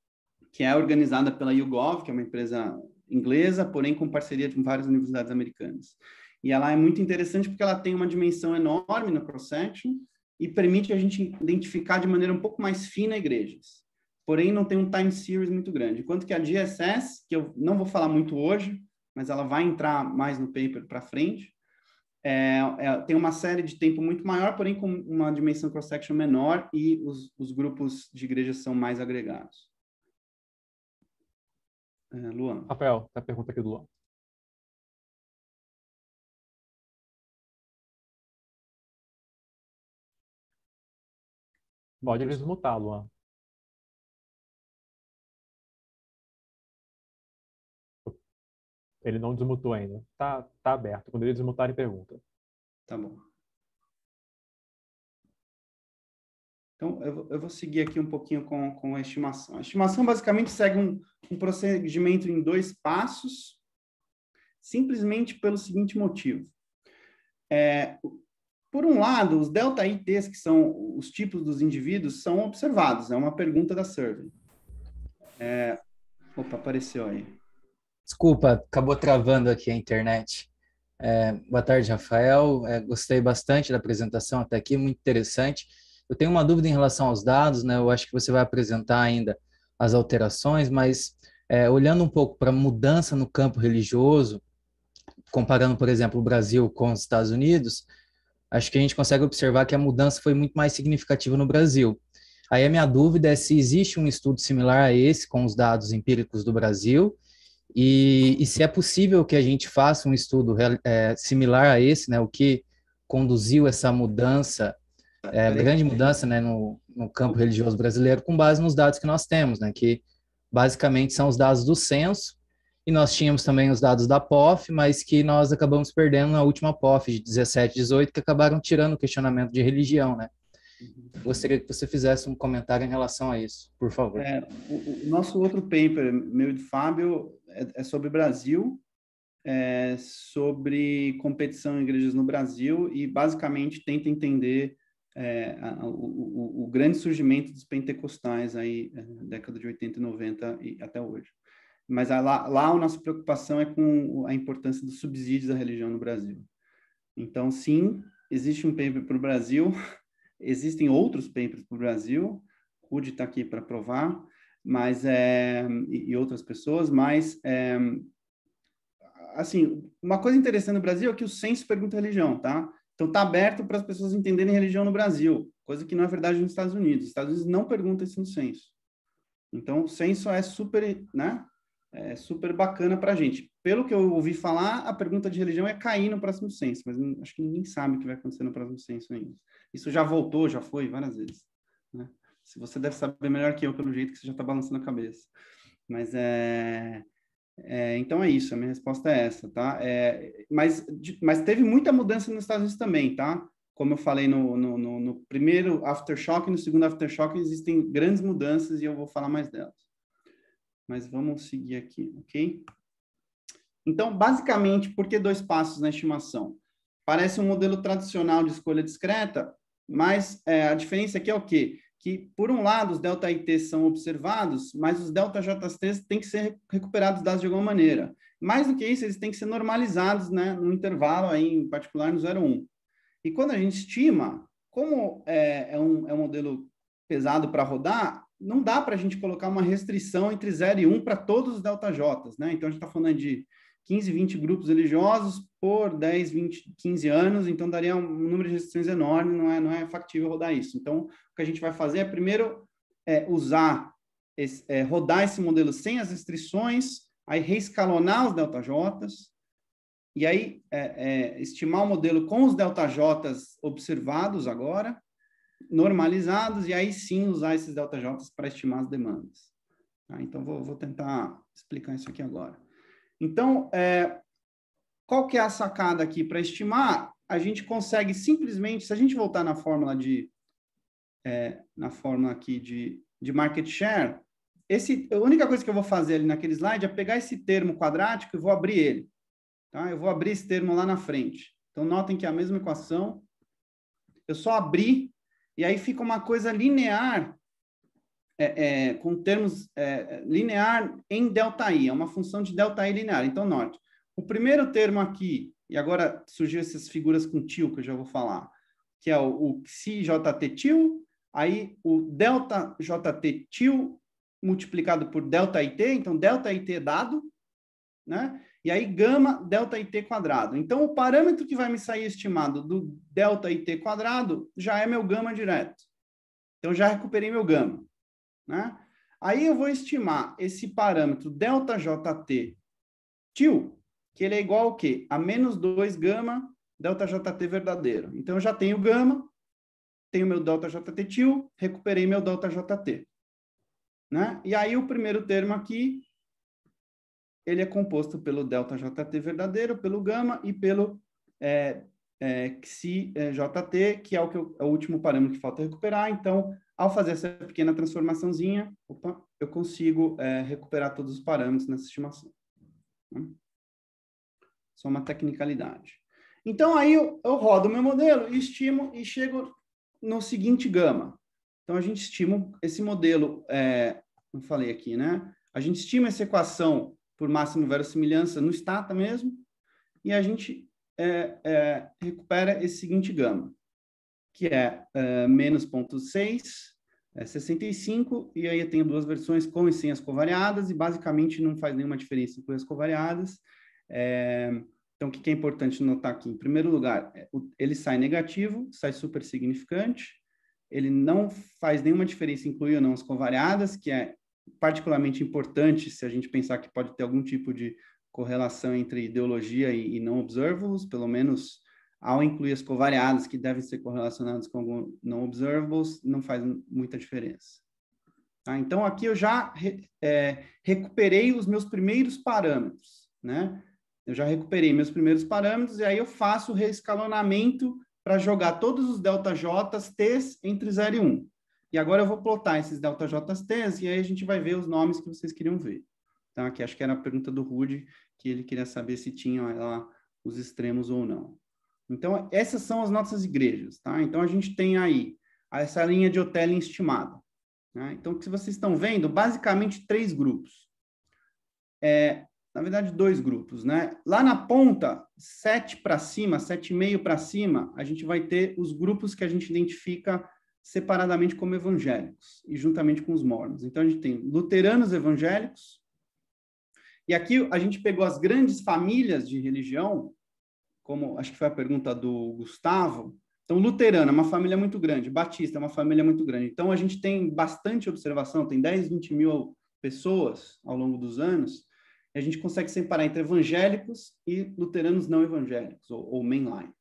que é organizada pela YouGov, que é uma empresa inglesa, porém com parceria com várias universidades americanas. E ela é muito interessante porque ela tem uma dimensão enorme na cross-section e permite a gente identificar de maneira um pouco mais fina igrejas. Porém, não tem um time series muito grande. Enquanto que a GSS, que eu não vou falar muito hoje, mas ela vai entrar mais no paper para frente, tem uma série de tempo muito maior, porém com uma dimensão cross-section menor e os grupos de igrejas são mais agregados. Luan. Rafael, tá a pergunta aqui do Luan. Pode desmutar, Luan. Ele não desmutou ainda. Tá aberto. Quando ele desmutar, ele pergunta. Tá bom. Então, eu vou seguir aqui um pouquinho com a estimação. A estimação basicamente segue um procedimento em 2 passos, simplesmente pelo seguinte motivo. Por um lado, os delta ITs, que são os tipos dos indivíduos, são observados. É uma pergunta da survey. Opa, apareceu aí. Desculpa, acabou travando aqui a internet. Boa tarde, Rafael. Gostei bastante da apresentação até aqui, muito interessante. Eu tenho uma dúvida em relação aos dados, né? Eu acho que você vai apresentar ainda as alterações, mas olhando um pouco para a mudança no campo religioso, comparando, por exemplo, o Brasil com os Estados Unidos, acho que a gente consegue observar que a mudança foi muito mais significativa no Brasil. Aí a minha dúvida é se existe um estudo similar a esse com os dados empíricos do Brasil e se é possível que a gente faça um estudo similar a esse, né? O que conduziu essa mudança, grande mudança, né, no campo religioso brasileiro, com base nos dados que nós temos, né? Que basicamente são os dados do censo, e nós tínhamos também os dados da POF, mas que nós acabamos perdendo na última POF de 17, 18, que acabaram tirando o questionamento de religião, né? Gostaria que você fizesse um comentário em relação a isso, por favor. O nosso outro paper, meu e do Fábio, é sobre Brasil, sobre competição em igrejas no Brasil e basicamente tenta entender o grande surgimento dos pentecostais aí, década de 80 e 90 e até hoje. Mas lá a nossa preocupação é com a importância dos subsídios à religião no Brasil. Então, sim, existe um paper para o Brasil, existem outros papers para o Brasil, o Rudy está aqui para provar, mas, e outras pessoas, mas, assim, uma coisa interessante no Brasil é que o censo pergunta religião, tá? Então, está aberto para as pessoas entenderem religião no Brasil, coisa que não é verdade nos Estados Unidos. Os Estados Unidos não perguntam isso no censo. Então, o censo é super, né? Super bacana para a gente. Pelo que eu ouvi falar, a pergunta de religião é cair no próximo censo, mas acho que ninguém sabe o que vai acontecer no próximo censo ainda. Isso já voltou, já foi várias vezes, né? Se você deve saber melhor que eu, pelo jeito que você já está balançando a cabeça. Mas então é isso, a minha resposta é essa, tá? Mas teve muita mudança nos Estados Unidos também, tá? Como eu falei no primeiro aftershock e no segundo aftershock, existem grandes mudanças e eu vou falar mais delas. Mas vamos seguir aqui, ok? Então, basicamente, por que 2 passos na estimação? Parece um modelo tradicional de escolha discreta, mas a diferença aqui é o quê? Que, por um lado, os delta ITs são observados, mas os delta JTs têm que ser recuperados dados de alguma maneira. Mais do que isso, eles têm que ser normalizados, né, no intervalo, aí, em particular no 0,1. E quando a gente estima, como é um modelo pesado para rodar, não dá para a gente colocar uma restrição entre 0 e 1 para todos os delta Js, né? Então, a gente está falando de 15, 20 grupos religiosos por 10, 20, 15 anos, então daria um número de restrições enorme, não é factível rodar isso. Então, o que a gente vai fazer é, primeiro, rodar esse modelo sem as restrições, aí reescalonar os delta Js, e aí estimar o modelo com os delta Js observados agora, normalizados, e aí sim usar esses delta Js para estimar as demandas. Tá? Então, vou tentar explicar isso aqui agora. Então, qual que é a sacada aqui? Para estimar, a gente consegue simplesmente, se a gente voltar na fórmula aqui de market share, a única coisa que eu vou fazer ali naquele slide é pegar esse termo quadrático e vou abrir ele. Tá? Eu vou abrir esse termo lá na frente. Então, notem que é a mesma equação. Eu só abri, e aí fica uma coisa linear, com termos linear em ΔI. É uma função de ΔI linear. Então, note, o primeiro termo aqui, e agora surgiu essas figuras com til, que eu já vou falar, que é o XiJt til, aí o ΔJt til multiplicado por ΔIT, então ΔIT é dado, né? E aí gama ΔIT quadrado. Então, o parâmetro que vai me sair estimado do ΔIT quadrado já é meu gama direto. Então, já recuperei meu gama, né? Aí eu vou estimar esse parâmetro ΔJt til, que ele é igual ao quê? A menos 2 gama ΔJt verdadeiro. Então, eu já tenho gama, tenho meu ΔJt til, recuperei meu ΔJt. Né? E aí o primeiro termo aqui, ele é composto pelo ΔJt verdadeiro, pelo gama e pelo XiJt, que é o último parâmetro que falta recuperar. Então, ao fazer essa pequena transformaçãozinha, eu consigo recuperar todos os parâmetros nessa estimação. Né? Só uma tecnicalidade. Então, aí eu rodo o meu modelo, estimo e chego no seguinte gama. Então, a gente estima esse modelo, eu falei aqui, né? A gente estima essa equação por máxima verossimilhança no stata mesmo, e a gente recupera esse seguinte gama, que é menos 0,6, 65, e aí eu tenho duas versões com e sem as covariadas, e basicamente não faz nenhuma diferença com as covariadas. Então, o que é importante notar aqui? Em primeiro lugar, ele sai negativo, sai super significante, ele não faz nenhuma diferença incluir ou não as covariadas, que é particularmente importante se a gente pensar que pode ter algum tipo de correlação entre ideologia e não observables, pelo menos ao incluir as covariadas que devem ser correlacionadas com algum não observables, não faz muita diferença. Tá? Então, aqui eu já recuperei os meus primeiros parâmetros, né? Eu já recuperei meus primeiros parâmetros e aí eu faço o reescalonamento para jogar todos os ΔJs T's entre 0 e 1. E agora eu vou plotar esses ΔJs T's e aí a gente vai ver os nomes que vocês queriam ver. Então, aqui acho que era a pergunta do Rudy, que ele queria saber se tinha lá os extremos ou não. Então, essas são as nossas igrejas, tá? Então, a gente tem aí essa linha de Hotelling estimada. Né? Então, o que vocês estão vendo, basicamente 3 grupos. Na verdade, 2 grupos, né? Lá na ponta, 7 para cima, 7,5 para cima, a gente vai ter os grupos que a gente identifica separadamente como evangélicos e juntamente com os mormons. Então, a gente tem luteranos evangélicos, e aqui a gente pegou as grandes famílias de religião, como acho que foi a pergunta do Gustavo. Então, luterano é uma família muito grande, batista é uma família muito grande. Então, a gente tem bastante observação, tem 10, 20 mil pessoas ao longo dos anos, e a gente consegue separar entre evangélicos e luteranos não evangélicos, ou mainline.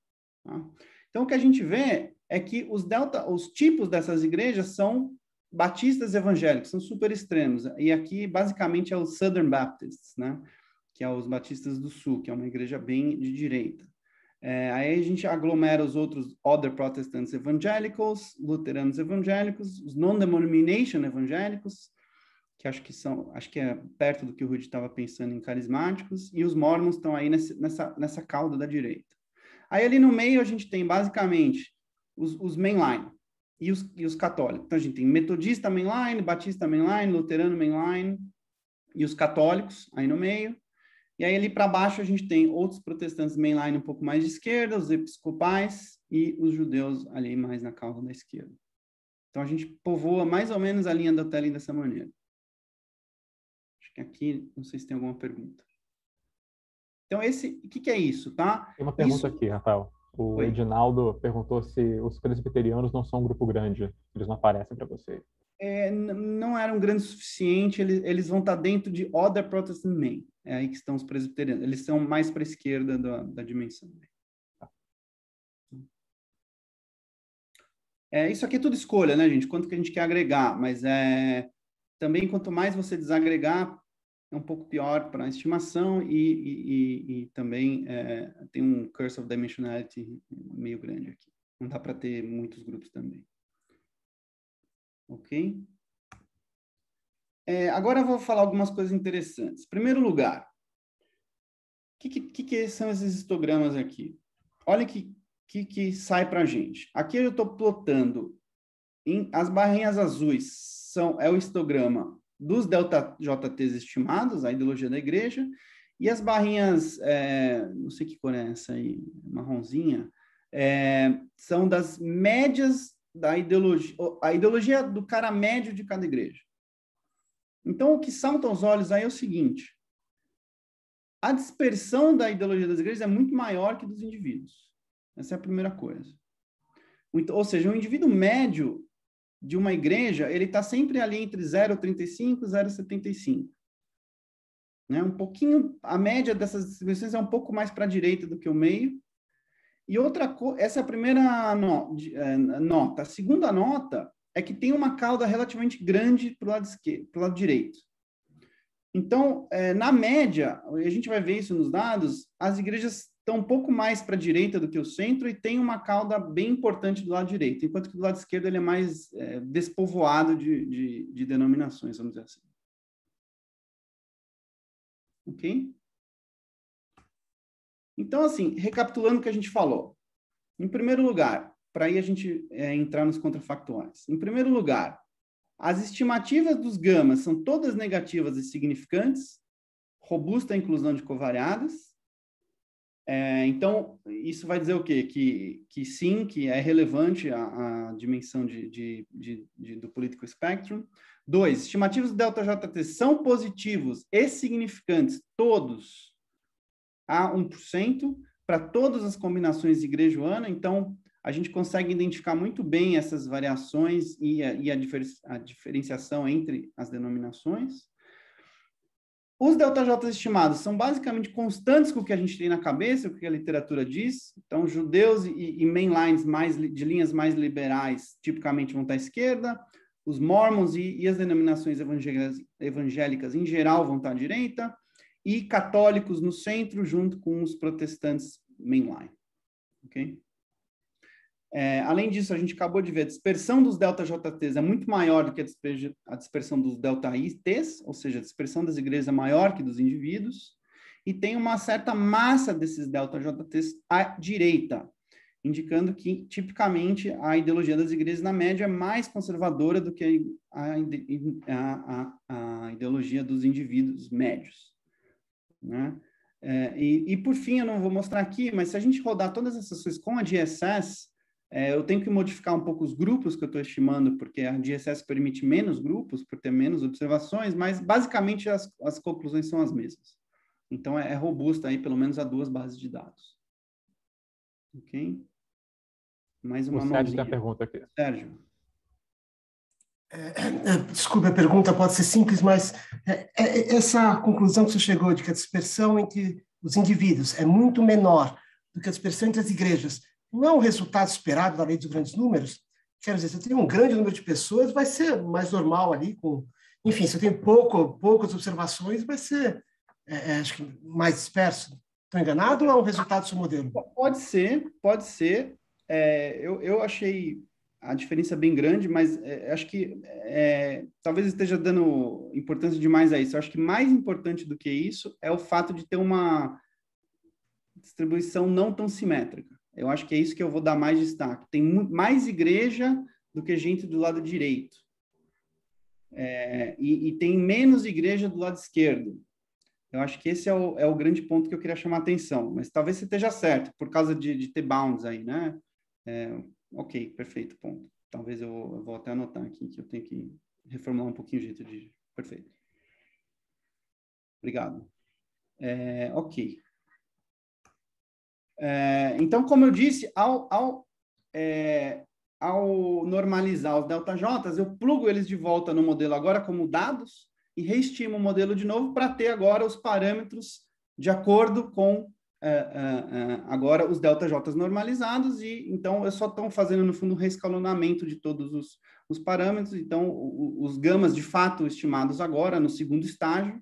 Tá? Então, o que a gente vê é que os tipos dessas igrejas são batistas evangélicos, são super extremos. E aqui, basicamente, é os Southern Baptists, né? Que é os batistas do sul, que é uma igreja bem de direita. Aí a gente aglomera os outros Other Protestants Evangelicals, luteranos evangélicos, os Non-Denomination evangélicos, que acho que é perto do que o Rudy estava pensando em carismáticos, e os Mormons estão aí nessa cauda da direita. Aí ali no meio a gente tem basicamente os mainline e os católicos. Então a gente tem metodista mainline, batista mainline, luterano mainline e os católicos aí no meio. E aí ali para baixo a gente tem outros protestantes mainline um pouco mais de esquerda, os episcopais e os judeus ali mais na cauda da esquerda. Então a gente povoa mais ou menos a linha do Hotelling dessa maneira. Acho que aqui, não sei se tem alguma pergunta. Então, o que é isso, tá? Tem uma pergunta aqui, Rafael. O Edinaldo perguntou se os presbiterianos não são um grupo grande, eles não aparecem para você. Não eram grandes o suficiente, eles vão estar dentro de Other Protestant Men. É aí que estão os presbiterianos. Eles são mais para a esquerda da dimensão. Isso aqui é tudo escolha, né, gente? Quanto que a gente quer agregar, mas também, quanto mais você desagregar, é um pouco pior para a estimação e também tem um curse of dimensionality meio grande aqui. Não dá para ter muitos grupos também. Ok? Agora eu vou falar algumas coisas interessantes. Em primeiro lugar, o que são esses histogramas aqui? Olha que sai para a gente. Aqui eu estou plotando as barrinhas azuis é o histograma dos ΔJTs estimados, a ideologia da igreja, e as barrinhas, não sei que cor é essa aí, marronzinha, são das médias da ideologia, a ideologia do cara médio de cada igreja. Então, o que salta aos olhos aí é o seguinte: a dispersão da ideologia das igrejas é muito maior que dos indivíduos. Essa é a primeira coisa. Ou seja, o indivíduo médio de uma igreja, ele está sempre ali entre 0,35 e 0,75. Né? Um pouquinho, a média dessas distribuições é um pouco mais para a direita do que o meio. E outra coisa, essa é a primeira nota. A segunda nota é que tem uma cauda relativamente grande para o lado esquerdo, para o lado direito. Então, na média, a gente vai ver isso nos dados, as igrejas estão um pouco mais para a direita do que o centro e tem uma cauda bem importante do lado direito, enquanto que do lado esquerdo ele é mais despovoado de denominações, vamos dizer assim. Ok? Então, assim, recapitulando o que a gente falou. Em primeiro lugar, para aí a gente entrar nos contrafactuais. Em primeiro lugar, as estimativas dos gamas são todas negativas e significantes, robusta a inclusão de covariadas. Então, isso vai dizer o quê? Que sim, que é relevante a dimensão do political spectrum. 2, estimativas do ΔJT são positivos e significantes, todos, a 1%, para todas as combinações de igreja Ana. Então, a gente consegue identificar muito bem essas variações e a diferenciação entre as denominações. Os ΔJs estimados são basicamente constantes com o que a gente tem na cabeça, o que a literatura diz. Então, judeus e mainlines de linhas mais liberais tipicamente vão estar à esquerda, os mormons e as denominações evangélicas em geral vão estar à direita, e católicos no centro, junto com os protestantes mainline. Ok? Além disso, a gente acabou de ver, a dispersão dos ΔJTs é muito maior do que a dispersão dos ΔITs, ou seja, a dispersão das igrejas é maior que dos indivíduos, e tem uma certa massa desses ΔJTs à direita, indicando que, tipicamente, a ideologia das igrejas, na média, é mais conservadora do que a ideologia dos indivíduos médios. Né? E, por fim, eu não vou mostrar aqui, mas se a gente rodar todas essas coisas com a DSS, eu tenho que modificar um pouco os grupos que eu estou estimando, porque a DSS permite menos grupos, por ter menos observações, mas, basicamente, as conclusões são as mesmas. Então, é robusta aí, pelo menos, a 2 bases de dados. Ok? Mais uma mãozinha. O Sérgio tem a pergunta aqui. Sérgio. Desculpe, a pergunta pode ser simples, mas essa conclusão que você chegou de que a dispersão entre os indivíduos é muito menor do que a dispersão entre as igrejas, não é um resultado esperado da lei dos grandes números? Quero dizer, se eu tenho um grande número de pessoas, vai ser mais normal ali, enfim, se eu tenho poucas observações, vai ser, acho que, mais disperso. Estou enganado ou é um resultado do seu modelo? Pode ser. Eu achei a diferença bem grande, mas acho que talvez esteja dando importância demais a isso. Eu acho que mais importante do que isso é o fato de ter uma distribuição não tão simétrica. Eu acho que é isso que eu vou dar mais destaque. Tem mais igreja do que gente do lado direito. E tem menos igreja do lado esquerdo. Eu acho que esse é o grande ponto que eu queria chamar a atenção. Mas talvez você esteja certo, por causa de ter bounds aí, né? Ok, perfeito, ponto. Talvez eu vou até anotar aqui, que eu tenho que reformular um pouquinho o jeito de... Perfeito. Obrigado. Ok. Então, como eu disse, ao normalizar os ΔJs, eu plugo eles de volta no modelo agora como dados e reestimo o modelo de novo para ter agora os parâmetros de acordo com agora os ΔJs normalizados, e então eu só estou fazendo, no fundo, um reescalonamento de todos os parâmetros. Então, os gamas, de fato, estimados agora, no segundo estágio,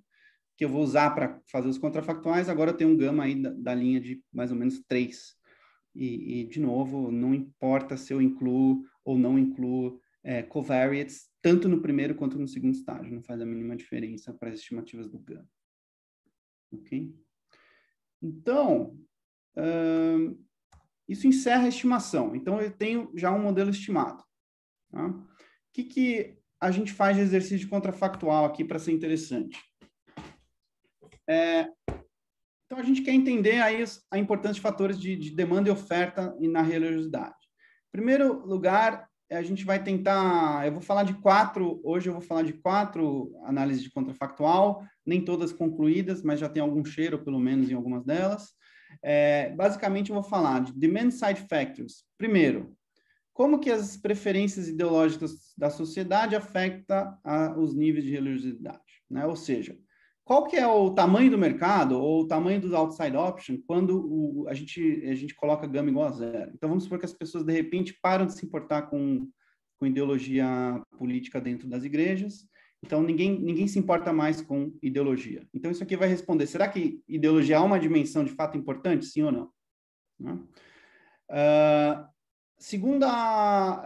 que eu vou usar para fazer os contrafactuais, agora eu tenho um gama aí da linha de mais ou menos 3. E, de novo, não importa se eu incluo ou não incluo covariates, tanto no primeiro quanto no segundo estágio, não faz a mínima diferença para as estimativas do gama. Ok? Então, isso encerra a estimação. Então, eu tenho já um modelo estimado. Tá? O que a gente faz de exercício de contrafactual aqui para ser interessante? Então, a gente quer entender aí a importância de fatores de demanda e oferta na religiosidade. Em primeiro lugar, a gente vai tentar... Hoje eu vou falar de 4 análises de contrafactual, nem todas concluídas, mas já tem algum cheiro, pelo menos, em algumas delas. Basicamente, eu vou falar de Demand Side Factors. Primeiro, como que as preferências ideológicas da sociedade afetam os níveis de religiosidade, né? Ou seja, qual que é o tamanho do mercado ou o tamanho do outside option quando a gente coloca gama igual a 0? Então, vamos supor que as pessoas, de repente, param de se importar com ideologia política dentro das igrejas. Então, ninguém se importa mais com ideologia. Então, isso aqui vai responder, será que ideologia é uma dimensão de fato importante, sim ou não? Né? Segunda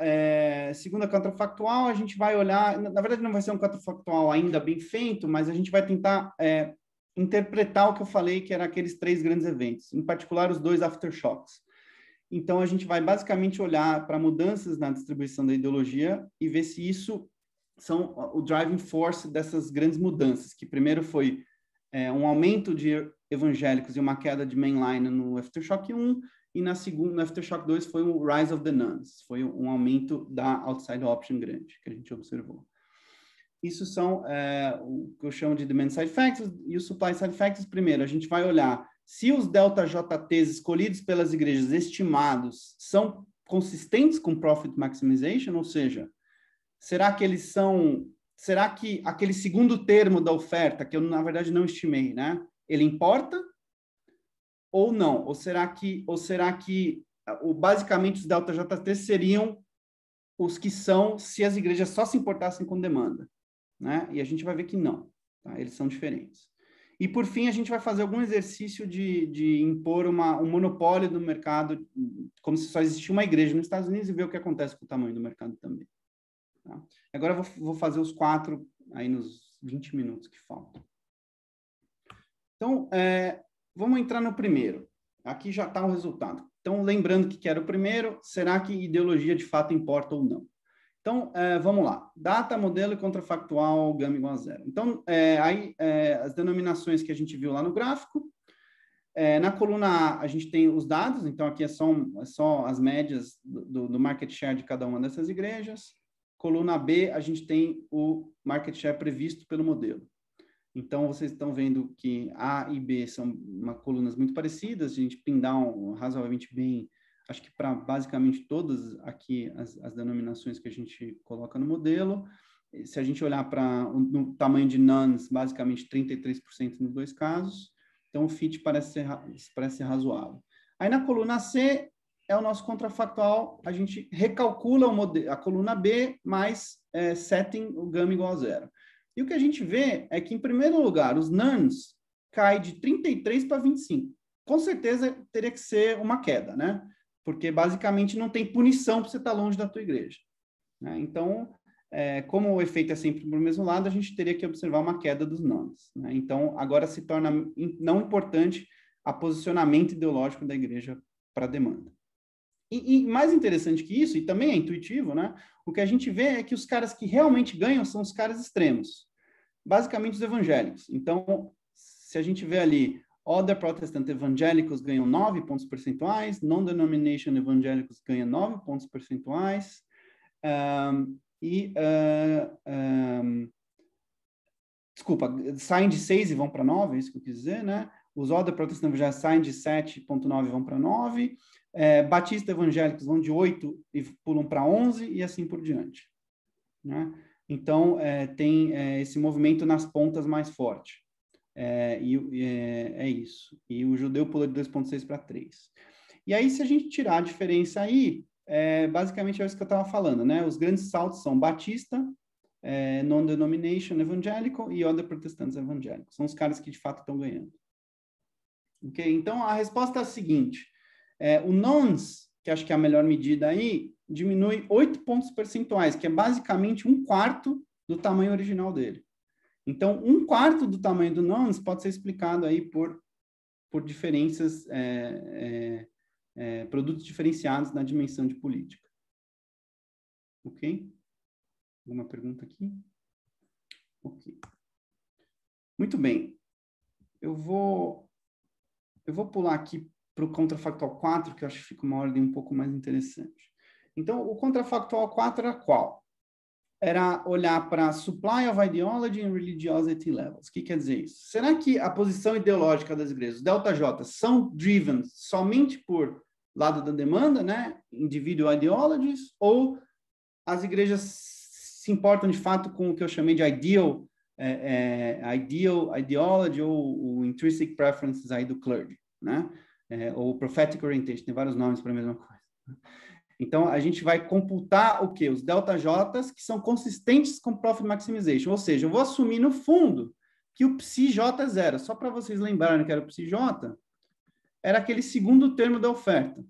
contrafactual, a gente vai olhar... Na verdade, não vai ser um contrafactual ainda bem feito, mas a gente vai tentar interpretar o que eu falei, que eram aqueles 3 grandes eventos, em particular os 2 aftershocks. Então, a gente vai basicamente olhar para mudanças na distribuição da ideologia e ver se isso são o driving force dessas grandes mudanças, que primeiro foi um aumento de evangélicos e uma queda de mainline no Aftershock 1, e no Aftershock 2 foi o Rise of the Nuns, foi um aumento da outside option grande, que a gente observou. Isso são o que eu chamo de Demand Side Factors e os Supply Side Factors. Primeiro, a gente vai olhar se os ΔJTs escolhidos pelas igrejas estimados são consistentes com Profit Maximization, ou seja, será que aquele segundo termo da oferta, que eu, na verdade, não estimei, né? Ele importa ou não? Ou será que basicamente os ΔJT seriam os que são se as igrejas só se importassem com demanda, né? E a gente vai ver que não, tá? Eles são diferentes. E, por fim, a gente vai fazer algum exercício de impor um monopólio do mercado, como se só existisse uma igreja nos Estados Unidos, e ver o que acontece com o tamanho do mercado também. Tá? Agora eu vou fazer os 4 aí nos 20 minutos que faltam. Então, vamos entrar no primeiro. Aqui já está o resultado. Então, lembrando que era o primeiro, será que ideologia de fato importa ou não? Então, vamos lá. Data, modelo e contrafactual, gama igual a 0. Então, as denominações que a gente viu lá no gráfico. Na coluna A, a gente tem os dados. Então, aqui é só as médias do market share de cada uma dessas igrejas. Coluna B, a gente tem o market share previsto pelo modelo. Então, vocês estão vendo que A e B são colunas muito parecidas, a gente pin down razoavelmente bem, acho que para basicamente todas aqui as denominações que a gente coloca no modelo. Se a gente olhar para o tamanho de nuns, basicamente 33% nos 2 casos, então o fit parece ser razoável. Aí na coluna C é o nosso contrafactual, a gente recalcula a coluna B mais setting o gama igual a 0. E o que a gente vê é que, em primeiro lugar, os nuns caem de 33 para 25. Com certeza teria que ser uma queda, né? Porque, basicamente, não tem punição para você estar longe da tua igreja, né? Então, como o efeito é sempre para o mesmo lado, a gente teria que observar uma queda dos nuns, né? Então, agora se torna não importante o posicionamento ideológico da igreja para a demanda. E mais interessante que isso, e também é intuitivo, né? O que a gente vê é que os caras que realmente ganham são os caras extremos, basicamente os evangélicos. Então, se a gente vê ali, Other Protestant evangélicos ganham 9 pontos percentuais, Non-Denomination evangélicos ganham 9 pontos percentuais, desculpa, saem de 6 e vão para 9, é isso que eu quis dizer, né? Os Other Protestant evangélicos saem de 7,9 e vão para 9, Batista evangélicos vão de 8 e pulam para 11 e assim por diante, né? Então, tem esse movimento nas pontas mais forte. É isso. E o judeu pula de 2,6 para 3. E aí, se a gente tirar a diferença aí, basicamente é isso que eu estava falando, né? Os grandes saltos são Batista, Non-Denomination Evangelical e Other Protestants Evangelical. São os caras que, de fato, estão ganhando. Ok? Então, a resposta é a seguinte. O Nons, que acho que é a melhor medida aí, diminui 8 pontos percentuais, que é basicamente 1/4 do tamanho original dele. Então, 1/4 do tamanho do Nons pode ser explicado aí por diferenças, produtos diferenciados na dimensão de política. Ok? Alguma pergunta aqui? Ok. Muito bem. Eu vou pular aqui para o contrafactual 4, que eu acho que fica uma ordem um pouco mais interessante. Então, o contrafactual 4 era qual? Era olhar para supply of ideology and religiosity levels. O que quer dizer isso? Será que a posição ideológica das igrejas, delta J, são driven somente por lado da demanda, né? Individual ideologies, ou as igrejas se importam de fato com o que eu chamei de ideal ideology ou o intrinsic preferences aí do clergy, né? Ou prophetic orientation, tem vários nomes para a mesma coisa. Então, a gente vai computar o quê? Os delta J's que são consistentes com profit maximization. Ou seja, eu vou assumir no fundo que o psi-J é 0. Só para vocês lembrarem que era o psi-J, era aquele segundo termo da oferta.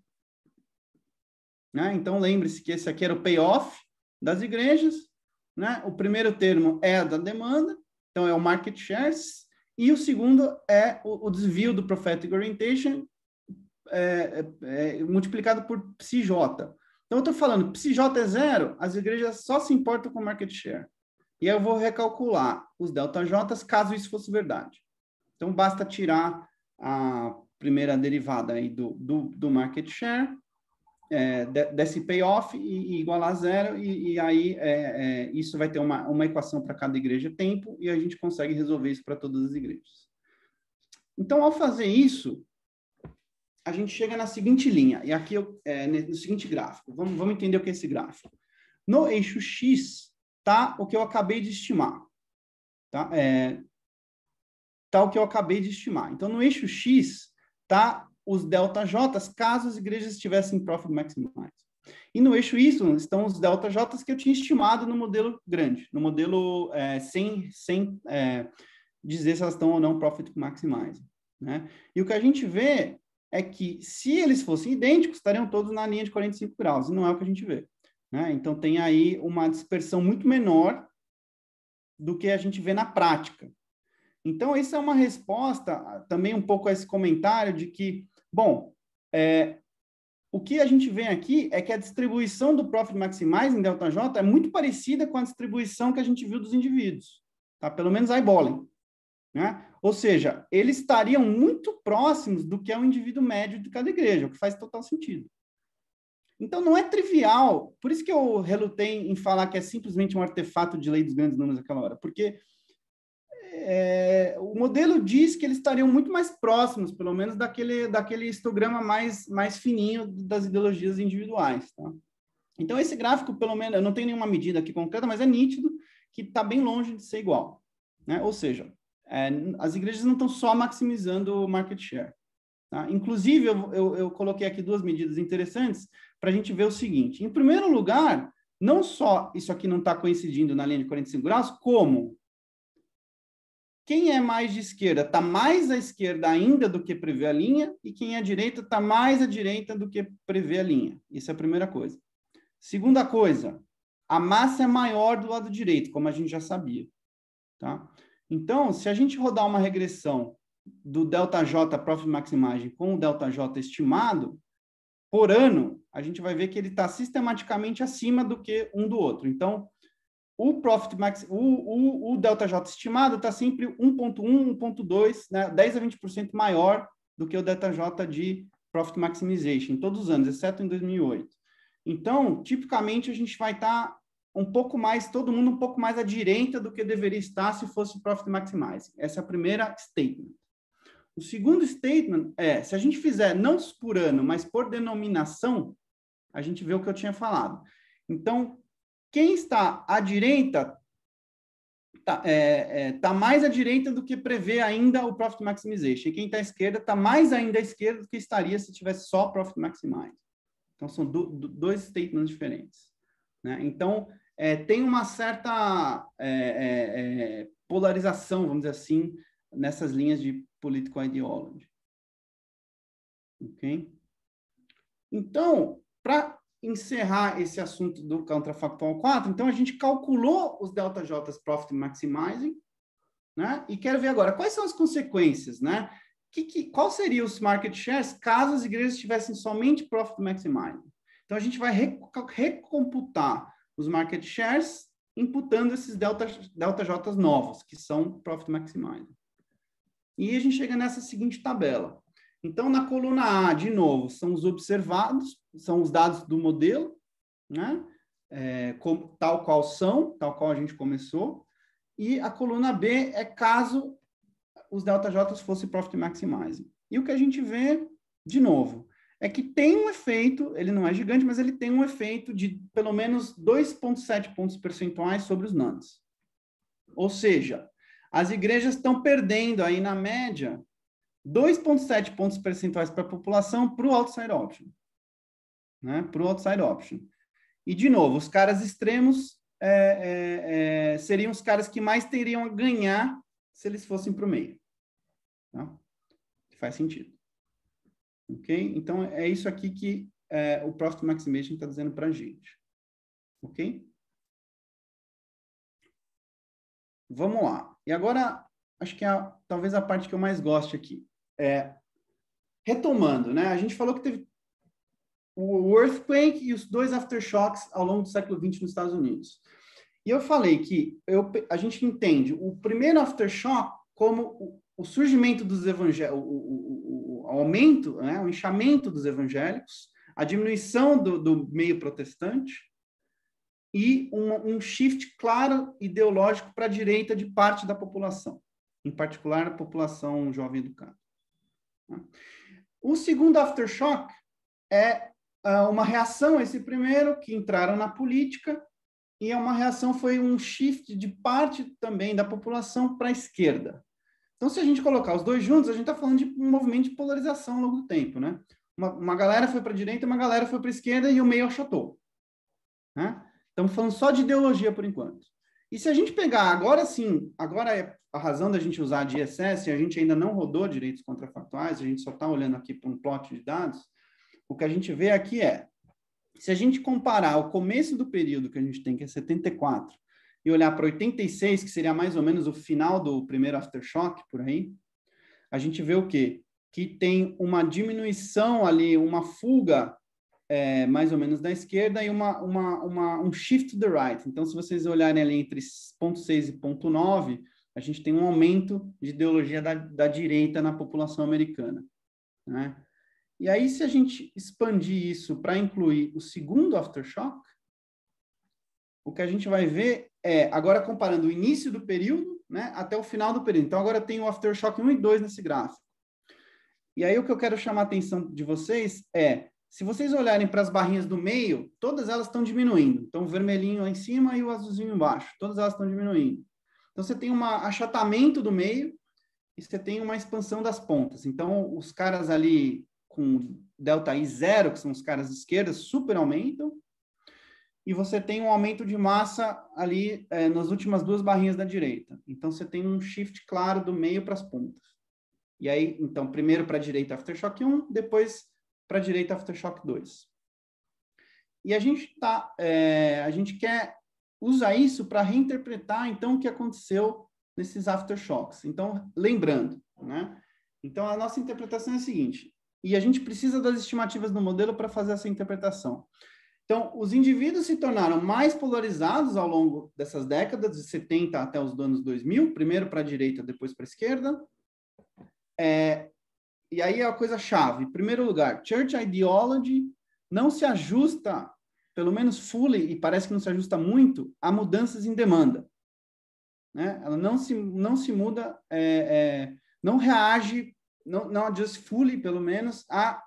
Né? Então, lembre-se que esse aqui era o payoff das igrejas. Né? O primeiro termo é a da demanda, então é o market shares. E o segundo é o desvio do prophetic orientation multiplicado por psi-J. Então, eu estou falando, psi-J é 0, as igrejas só se importam com market share. E aí eu vou recalcular os delta J's, caso isso fosse verdade. Então, basta tirar a primeira derivada aí do market share, desse payoff, e igualar a 0, e aí isso vai ter uma equação para cada igreja tempo, e a gente consegue resolver isso para todas as igrejas. Então, ao fazer isso, a gente chega na seguinte linha, e aqui no seguinte gráfico. Vamos entender o que é esse gráfico. No eixo X está o que eu acabei de estimar. Tá? Tá o que eu acabei de estimar. Então, no eixo X está os delta J's, caso as igrejas tivessem profit maximize. E no eixo Y estão os delta J's que eu tinha estimado no modelo grande, no modelo sem dizer se elas estão ou não profit maximize. Né? E o que a gente vê é que, se eles fossem idênticos, estariam todos na linha de 45 graus, e não é o que a gente vê. Né? Então, tem aí uma dispersão muito menor do que a gente vê na prática. Então, isso é uma resposta também um pouco a esse comentário de que, bom, o que a gente vê aqui é que a distribuição do Profit Maximize em ΔJ é muito parecida com a distribuição que a gente viu dos indivíduos, tá? Pelo menos eyeballing, né? Ou seja, eles estariam muito próximos do que é o indivíduo médio de cada igreja, o que faz total sentido. Então, não é trivial, por isso que eu relutei em falar que é simplesmente um artefato de lei dos grandes números naquela hora, porque o modelo diz que eles estariam muito mais próximos, pelo menos, daquele histograma mais fininho das ideologias individuais. Tá? Então, esse gráfico, pelo menos, eu não tenho nenhuma medida aqui concreta, mas é nítido que está bem longe de ser igual. Né? Ou seja, as igrejas não estão só maximizando o market share. Tá? Inclusive, eu coloquei aqui duas medidas interessantes para a gente ver o seguinte. Em primeiro lugar, não só isso aqui não está coincidindo na linha de 45 graus, como quem é mais de esquerda está mais à esquerda ainda do que prevê a linha, e quem é à direita está mais à direita do que prevê a linha. Isso é a primeira coisa. Segunda coisa, a massa é maior do lado direito, como a gente já sabia. Tá? Então, se a gente rodar uma regressão do ΔJ Profit Maximizing com o ΔJ estimado, por ano, a gente vai ver que ele está sistematicamente acima do que um do outro. Então, o Profit Max, o ΔJ estimado está sempre 1.1, 1.2, né, 10 a 20% maior do que o ΔJ de Profit Maximization, todos os anos, exceto em 2008. Então, tipicamente, a gente vai estar um pouco mais, todo mundo um pouco mais à direita do que deveria estar se fosse Profit Maximizing. Essa é a primeira statement. O segundo statement é, se a gente fizer não por ano, mas por denominação, a gente vê o que eu tinha falado. Então, quem está à direita tá mais à direita do que prevê ainda o Profit Maximization. E quem está à esquerda está mais ainda à esquerda do que estaria se tivesse só Profit Maximize. Então, são dois statements diferentes, né? Então, tem uma certa polarização, vamos dizer assim, nessas linhas de political ideology. Ok? Então, para encerrar esse assunto do Counterfactual 4, então a gente calculou os ΔJs Profit Maximizing, né? E quero ver agora, quais são as consequências, né? Qual seriam os market shares caso as igrejas tivessem somente Profit Maximizing? Então, a gente vai recomputar os market shares imputando esses ΔJs novos, que são Profit Maximizing. E a gente chega nessa seguinte tabela. Então, na coluna A, de novo, são os observados, são os dados do modelo, né? Tal qual a gente começou. E a coluna B é caso os ΔJs fossem Profit Maximizing. E o que a gente vê, de novo, é que tem um efeito, ele não é gigante, mas ele tem um efeito de pelo menos 2,7 pontos percentuais sobre os NANDs. Ou seja, as igrejas estão perdendo aí, na média, 2,7 pontos percentuais para a população para o outside option. Né? Para o outside option. E, de novo, os caras extremos seriam os caras que mais teriam a ganhar se eles fossem para o meio. Tá? Faz sentido. Ok? Então, é isso aqui que o Profit Maximization está dizendo para a gente. Ok? Vamos lá. E agora, acho que talvez a parte que eu mais goste aqui. Retomando, né? A gente falou que teve o earthquake e os 2 aftershocks ao longo do século XX nos Estados Unidos. E eu falei que a gente entende o primeiro aftershock como o surgimento dos evangélicos, o aumento, né? O inchamento dos evangélicos, a diminuição do meio protestante e um shift claro ideológico para a direita de parte da população, em particular a população jovem educada. O segundo aftershock é uma reação a esse primeiro, que entraram na política, e foi um shift de parte também da população para a esquerda. Então, se a gente colocar os dois juntos, a gente está falando de um movimento de polarização ao longo do tempo, né? Uma galera foi para a direita, uma galera foi para a esquerda e o meio achatou. Né? Estamos falando só de ideologia por enquanto. E se a gente pegar, agora sim, agora é a razão da gente usar a DSS, a gente ainda não rodou direitos contrafactuais, a gente só está olhando aqui para um plot de dados, o que a gente vê aqui se a gente comparar o começo do período que a gente tem, que é 74, e olhar para 86, que seria mais ou menos o final do primeiro aftershock, por aí, a gente vê o quê? Que tem uma diminuição ali, uma fuga mais ou menos da esquerda e um shift to the right. Então, se vocês olharem ali entre 0,6 e 0,9, a gente tem um aumento de ideologia da direita na população americana. Né? E aí, se a gente expandir isso para incluir o segundo aftershock, o que a gente vai ver agora comparando o início do período, né, até o final do período. Então, agora tem o aftershock 1 e 2 nesse gráfico. E aí, o que eu quero chamar a atenção de vocês se vocês olharem para as barrinhas do meio, todas elas estão diminuindo. Então, o vermelhinho lá em cima e o azulzinho embaixo. Todas elas estão diminuindo. Então, você tem um achatamento do meio e você tem uma expansão das pontas. Então, os caras ali com delta I 0, que são os caras de esquerda, super aumentam. E você tem um aumento de massa ali nas últimas duas barrinhas da direita. Então, você tem um shift claro do meio para as pontas. E aí, então, primeiro para a direita Aftershock 1, depois para a direita Aftershock 2. E a gente quer usar isso para reinterpretar, então, o que aconteceu nesses Aftershocks. Então, lembrando, né? Então, a nossa interpretação é a seguinte, e a gente precisa das estimativas do modelo para fazer essa interpretação. Então, os indivíduos se tornaram mais polarizados ao longo dessas décadas, de 70 até os anos 2000, primeiro para a direita, depois para a esquerda. E aí é a coisa chave. Em primeiro lugar, Church Ideology não se ajusta, pelo menos fully, e parece que não se ajusta muito, a mudanças em demanda. Né? Ela não se muda, não reage, não adjust fully, pelo menos, a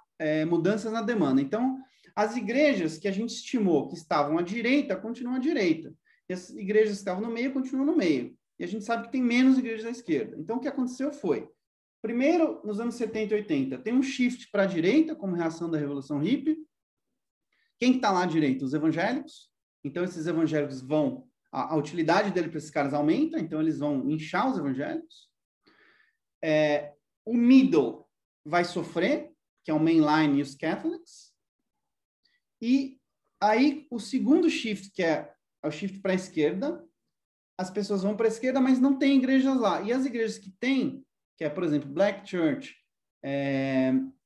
mudanças na demanda. Então, as igrejas que a gente estimou que estavam à direita, continuam à direita. E as igrejas que estavam no meio, continuam no meio. e a gente sabe que tem menos igrejas à esquerda. Então, o que aconteceu foi, primeiro, nos anos 70 e 80, tem um shift para a direita, como reação da Revolução Hippie. Quem está lá à direita? Os evangélicos. Então, esses evangélicos vão... A utilidade dele para esses caras aumenta, então eles vão inchar os evangélicos. O middle vai sofrer, que é o mainline e os Catholics. E aí, o segundo shift, que é o shift para a esquerda, as pessoas vão para a esquerda, mas não tem igrejas lá. E as igrejas que tem, que é, por exemplo, Black Church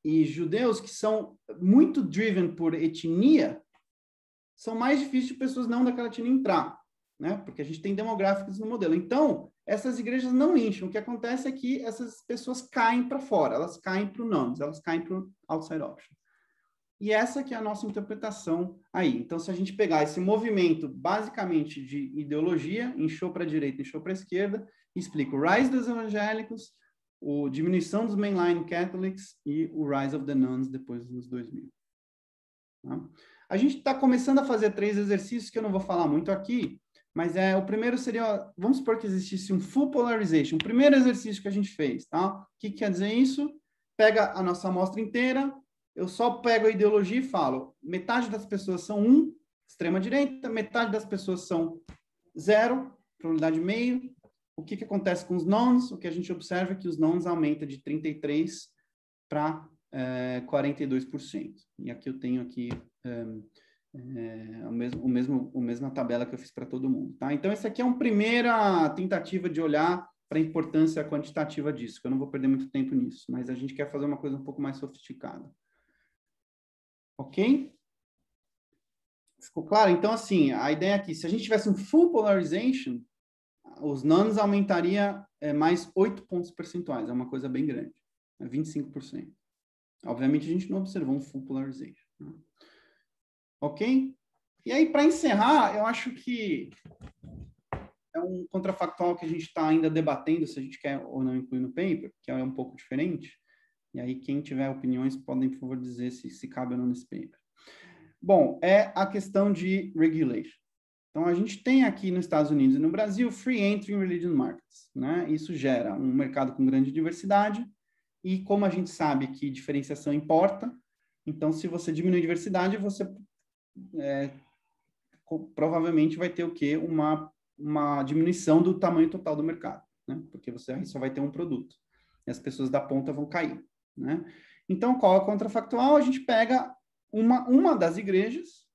e judeus, que são muito driven por etnia, são mais difíceis de pessoas não daquela etnia entrar, né? Porque a gente tem demográficos no modelo. Então, essas igrejas não incham. O que acontece é que essas pessoas caem para fora, elas caem para o nones, elas caem para o outside option. E essa que é a nossa interpretação aí. Então, se a gente pegar esse movimento, basicamente, de ideologia, inchou para a direita, inchou para a esquerda, explica o rise dos evangélicos, a diminuição dos mainline Catholics e o rise of the nuns depois dos 2000. Tá? A gente está começando a fazer 3 exercícios que eu não vou falar muito aqui, mas o primeiro seria, vamos supor que existisse um full polarization, o primeiro exercício que a gente fez, tá? O que quer dizer isso? Pega a nossa amostra inteira, eu só pego a ideologia e falo, metade das pessoas são 1, extrema-direita, metade das pessoas são 0, probabilidade meio. O que acontece com os nons? O que a gente observa é que os nons aumentam de 33% para 42%. E aqui eu tenho aqui a mesma tabela que eu fiz para todo mundo. Tá? Então, essa aqui é uma primeira tentativa de olhar para a importância quantitativa disso, que eu não vou perder muito tempo nisso, mas a gente quer fazer uma coisa um pouco mais sofisticada. Ok? Ficou claro? Então, assim, a ideia aqui, se a gente tivesse um full polarization, os nuns aumentaria mais 8 pontos percentuais, é uma coisa bem grande, 25%. Obviamente, a gente não observou um full polarization. Né? Ok? E aí, para encerrar, eu acho que é um contrafactual que a gente está ainda debatendo se a gente quer ou não incluir no paper, que é um pouco diferente. E aí, quem tiver opiniões, podem, por favor, dizer se cabe ou não nesse paper. Bom, é a questão de regulation. Então, a gente tem aqui nos Estados Unidos e no Brasil free entry in religion markets. Né? Isso gera um mercado com grande diversidade e, como a gente sabe que diferenciação importa, então, se você diminui a diversidade, você provavelmente vai ter o quê? Uma diminuição do tamanho total do mercado, né? Porque você aí só vai ter um produto. E as pessoas da ponta vão cair, né? Então, qual é o contrafactual? A gente pega uma das igrejas,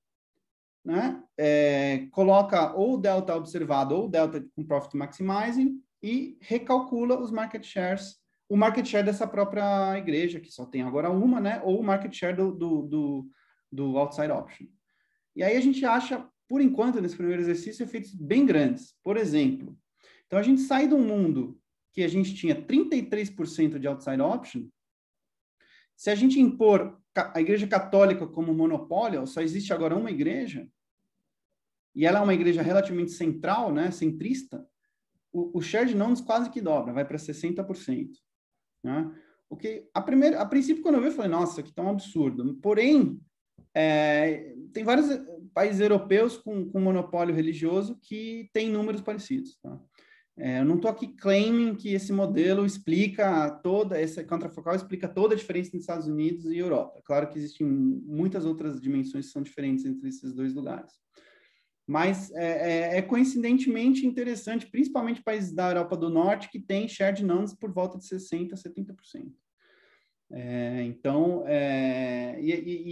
né? Coloca ou o delta observado ou o delta com profit maximizing e recalcula os market shares, o market share dessa própria igreja, que só tem agora uma, né? Ou o market share do outside option. E aí a gente acha, por enquanto, nesse primeiro exercício, efeitos bem grandes. Por exemplo, então a gente sai de um mundo que a gente tinha 33% de outside option. Se a gente impor a igreja católica como monopólio, só existe agora uma igreja, e ela é uma igreja relativamente central, né, centrista, o share de nones quase que dobra, vai para 60%. Né? Porque a princípio, quando eu vi, eu falei, nossa, aqui está um absurdo. Porém, tem vários países europeus com monopólio religioso que têm números parecidos. Tá? Eu não estou aqui claiming que esse modelo explica esse contrafocal explica toda a diferença nos Estados Unidos e Europa. Claro que existem muitas outras dimensões que são diferentes entre esses dois lugares. Mas coincidentemente interessante, principalmente países da Europa do Norte, que têm share de nones por volta de 60% a 70%. Então,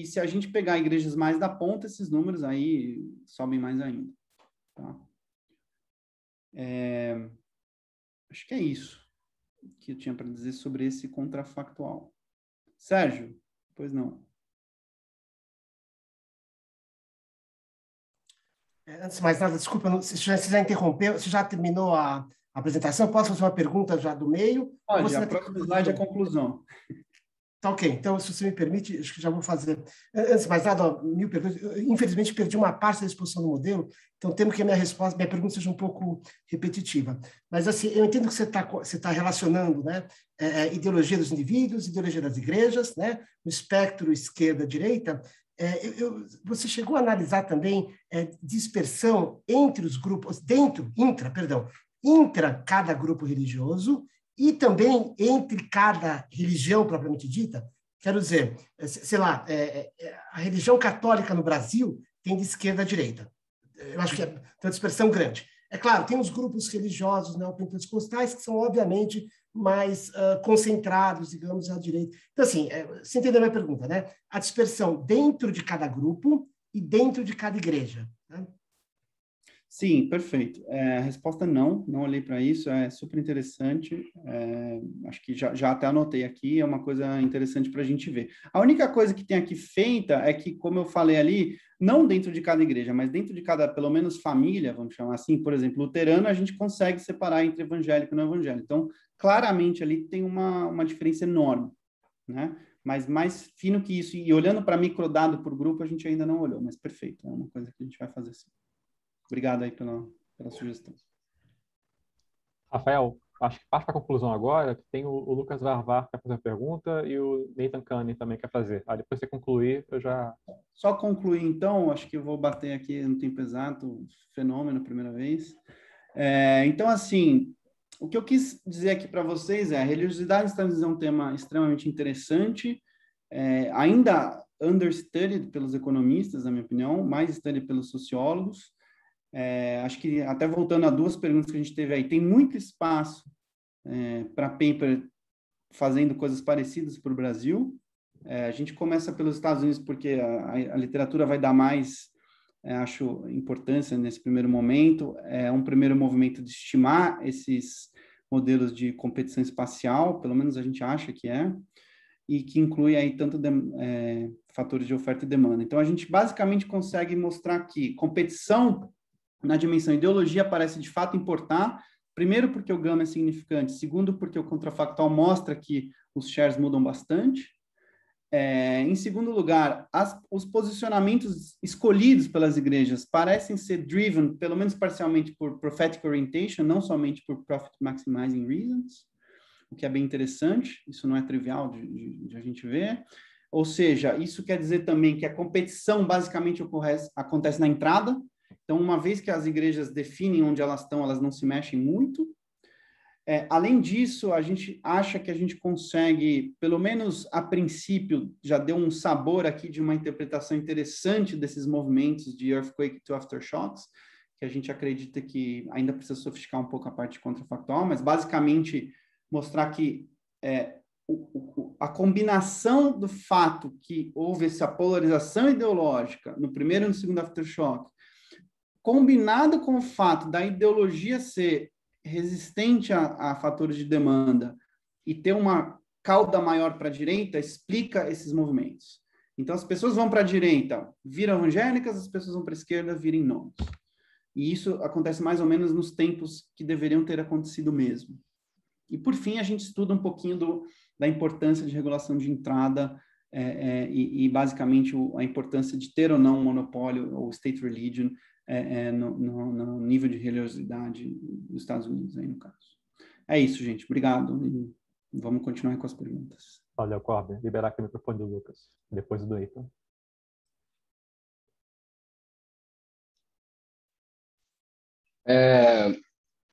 se a gente pegar igrejas mais da ponta, esses números aí sobem mais ainda. Tá? Acho que é isso que eu tinha para dizer sobre esse contrafactual. Sérgio, pois não. Antes de mais nada, desculpa, se já interrompeu, você já terminou a apresentação? Posso fazer uma pergunta já do meio? Pode, a próxima slide é a conclusão. Tá, ok. Então, se você me permite, acho que já vou fazer. Antes de mais nada, mil perguntas. Eu, infelizmente, perdi uma parte da exposição do modelo, então temo que minha pergunta seja um pouco repetitiva. Mas, assim, eu entendo que você tá relacionando, né, ideologia dos indivíduos, ideologia das igrejas, né, no espectro esquerda-direita. Você chegou a analisar também dispersão entre os grupos, intra cada grupo religioso e também entre cada religião propriamente dita. Quero dizer, sei lá, a religião católica no Brasil tem de esquerda a direita. Eu acho que tem uma dispersão grande. É claro, tem os grupos religiosos neopentecostais que são, obviamente, mais concentrados, digamos, à direita. Então, assim, você entendeu a minha pergunta, né? A dispersão dentro de cada grupo e dentro de cada igreja. Né? Sim, perfeito. A resposta não olhei para isso, é super interessante. Acho que já até anotei aqui, é uma coisa interessante para a gente ver. A única coisa que tem aqui feita é que, como eu falei ali, não dentro de cada igreja, mas dentro de cada, pelo menos, família, vamos chamar assim, por exemplo, luterano, a gente consegue separar entre evangélico e não evangélico. Então, claramente ali tem uma diferença enorme, né? Mas mais fino que isso, e olhando para microdado por grupo, a gente ainda não olhou, mas perfeito, é uma coisa que a gente vai fazer sim. Obrigado aí pela sugestão. Rafael, acho que parte para a conclusão agora, que tem o Lucas Varvar que quer fazer uma pergunta e o Nathan Kane também quer fazer. Depois você concluir, eu já... Só concluir, então, acho que eu vou bater aqui no tempo exato, fenômeno, primeira vez. Então, assim, o que eu quis dizer aqui para vocês a religiosidade está é um tema extremamente interessante, ainda understudied pelos economistas, na minha opinião, mais studied pelos sociólogos. Acho que, até voltando a duas perguntas que a gente teve aí, tem muito espaço para paper fazendo coisas parecidas para o Brasil. A gente começa pelos Estados Unidos porque a literatura vai dar mais, acho, importância nesse primeiro momento. É um primeiro movimento de estimar esses modelos de competição espacial, pelo menos a gente acha que e que inclui aí tanto fatores de oferta e demanda. Então, a gente basicamente consegue mostrar que competição na dimensão ideologia parece de fato importar, primeiro porque o gama é significante, segundo porque o contrafactual mostra que os shares mudam bastante. Em segundo lugar, os posicionamentos escolhidos pelas igrejas parecem ser driven, pelo menos parcialmente, por prophetic orientation, não somente por profit maximizing reasons, o que é bem interessante, isso não é trivial de a gente ver. Ou seja, isso quer dizer também que a competição basicamente acontece na entrada. Então, uma vez que as igrejas definem onde elas estão, elas não se mexem muito. Além disso, a gente acha que a gente consegue, pelo menos a princípio, já deu um sabor aqui de uma interpretação interessante desses movimentos de earthquake to aftershocks, que a gente acredita que ainda precisa sofisticar um pouco a parte contrafactual, mas basicamente mostrar que a combinação do fato que houve essa polarização ideológica no primeiro e no segundo aftershock, combinado com o fato da ideologia ser resistente a fatores de demanda e ter uma cauda maior para a direita, explica esses movimentos. Então, as pessoas vão para a direita, viram evangélicas, as pessoas vão para a esquerda, viram nones. E isso acontece mais ou menos nos tempos que deveriam ter acontecido mesmo. E, por fim, a gente estuda um pouquinho da importância de regulação de entrada e basicamente, a importância de ter ou não um monopólio ou state religion no nível de religiosidade dos Estados Unidos, aí no caso. É isso, gente. Obrigado. E vamos continuar com as perguntas. Valeu, Corbe. Liberar aqui o microfone do Lucas, depois do Eitan.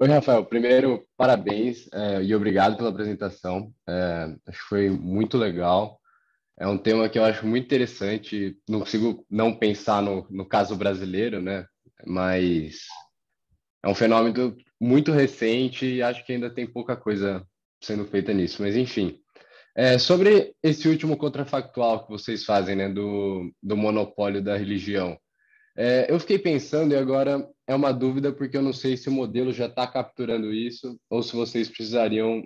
Oi, Rafael. Primeiro, parabéns e obrigado pela apresentação. Acho que foi muito legal. É um tema que eu acho muito interessante. Não consigo não pensar no caso brasileiro, né? Mas é um fenômeno muito recente e acho que ainda tem pouca coisa sendo feita nisso. Mas, enfim, sobre esse último contrafactual que vocês fazem, né, do monopólio da religião, eu fiquei pensando, e agora é uma dúvida, porque eu não sei se o modelo já está capturando isso ou se vocês precisariam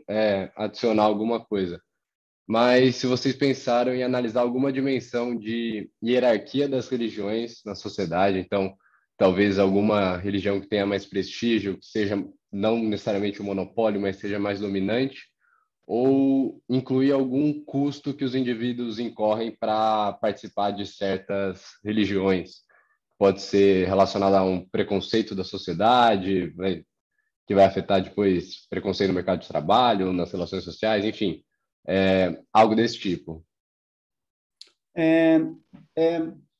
adicionar alguma coisa. Mas se vocês pensaram em analisar alguma dimensão de hierarquia das religiões na sociedade, então talvez alguma religião que tenha mais prestígio, que seja não necessariamente um monopólio, mas seja mais dominante, ou incluir algum custo que os indivíduos incorrem para participar de certas religiões. Pode ser relacionado a um preconceito da sociedade, que vai afetar depois preconceito no mercado de trabalho, nas relações sociais, enfim, algo desse tipo.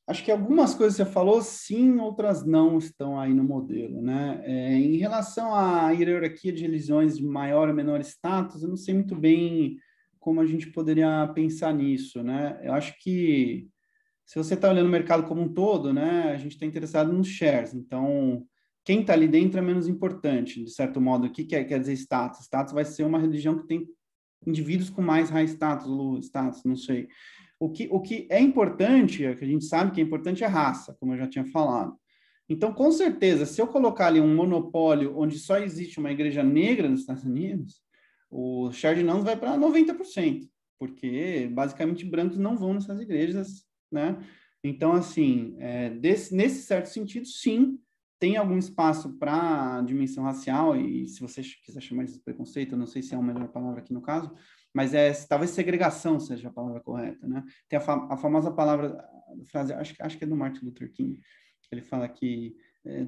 acho que algumas coisas que você falou, sim, outras não estão aí no modelo, né? Em relação à hierarquia de religiões de maior ou menor status, eu não sei muito bem como a gente poderia pensar nisso, né? Eu acho que se você está olhando o mercado como um todo, né, a gente está interessado nos shares. Então, quem está ali dentro é menos importante, de certo modo. O que quer dizer status? Status vai ser uma religião que tem indivíduos com mais high status, low status, não sei. O que é importante, que a gente sabe que é importante, é raça, como eu já tinha falado. Então, com certeza, se eu colocar ali um monopólio onde só existe uma igreja negra nos Estados Unidos, o share de não vai para 90%, porque basicamente brancos não vão nessas igrejas, né? Então, assim, nesse certo sentido, sim, tem algum espaço para dimensão racial, e se você quiser chamar de preconceito, eu não sei se é a melhor palavra aqui no caso, mas talvez segregação seja a palavra correta, né? Tem a famosa palavra, frase, acho que é do Martin Luther King, ele fala que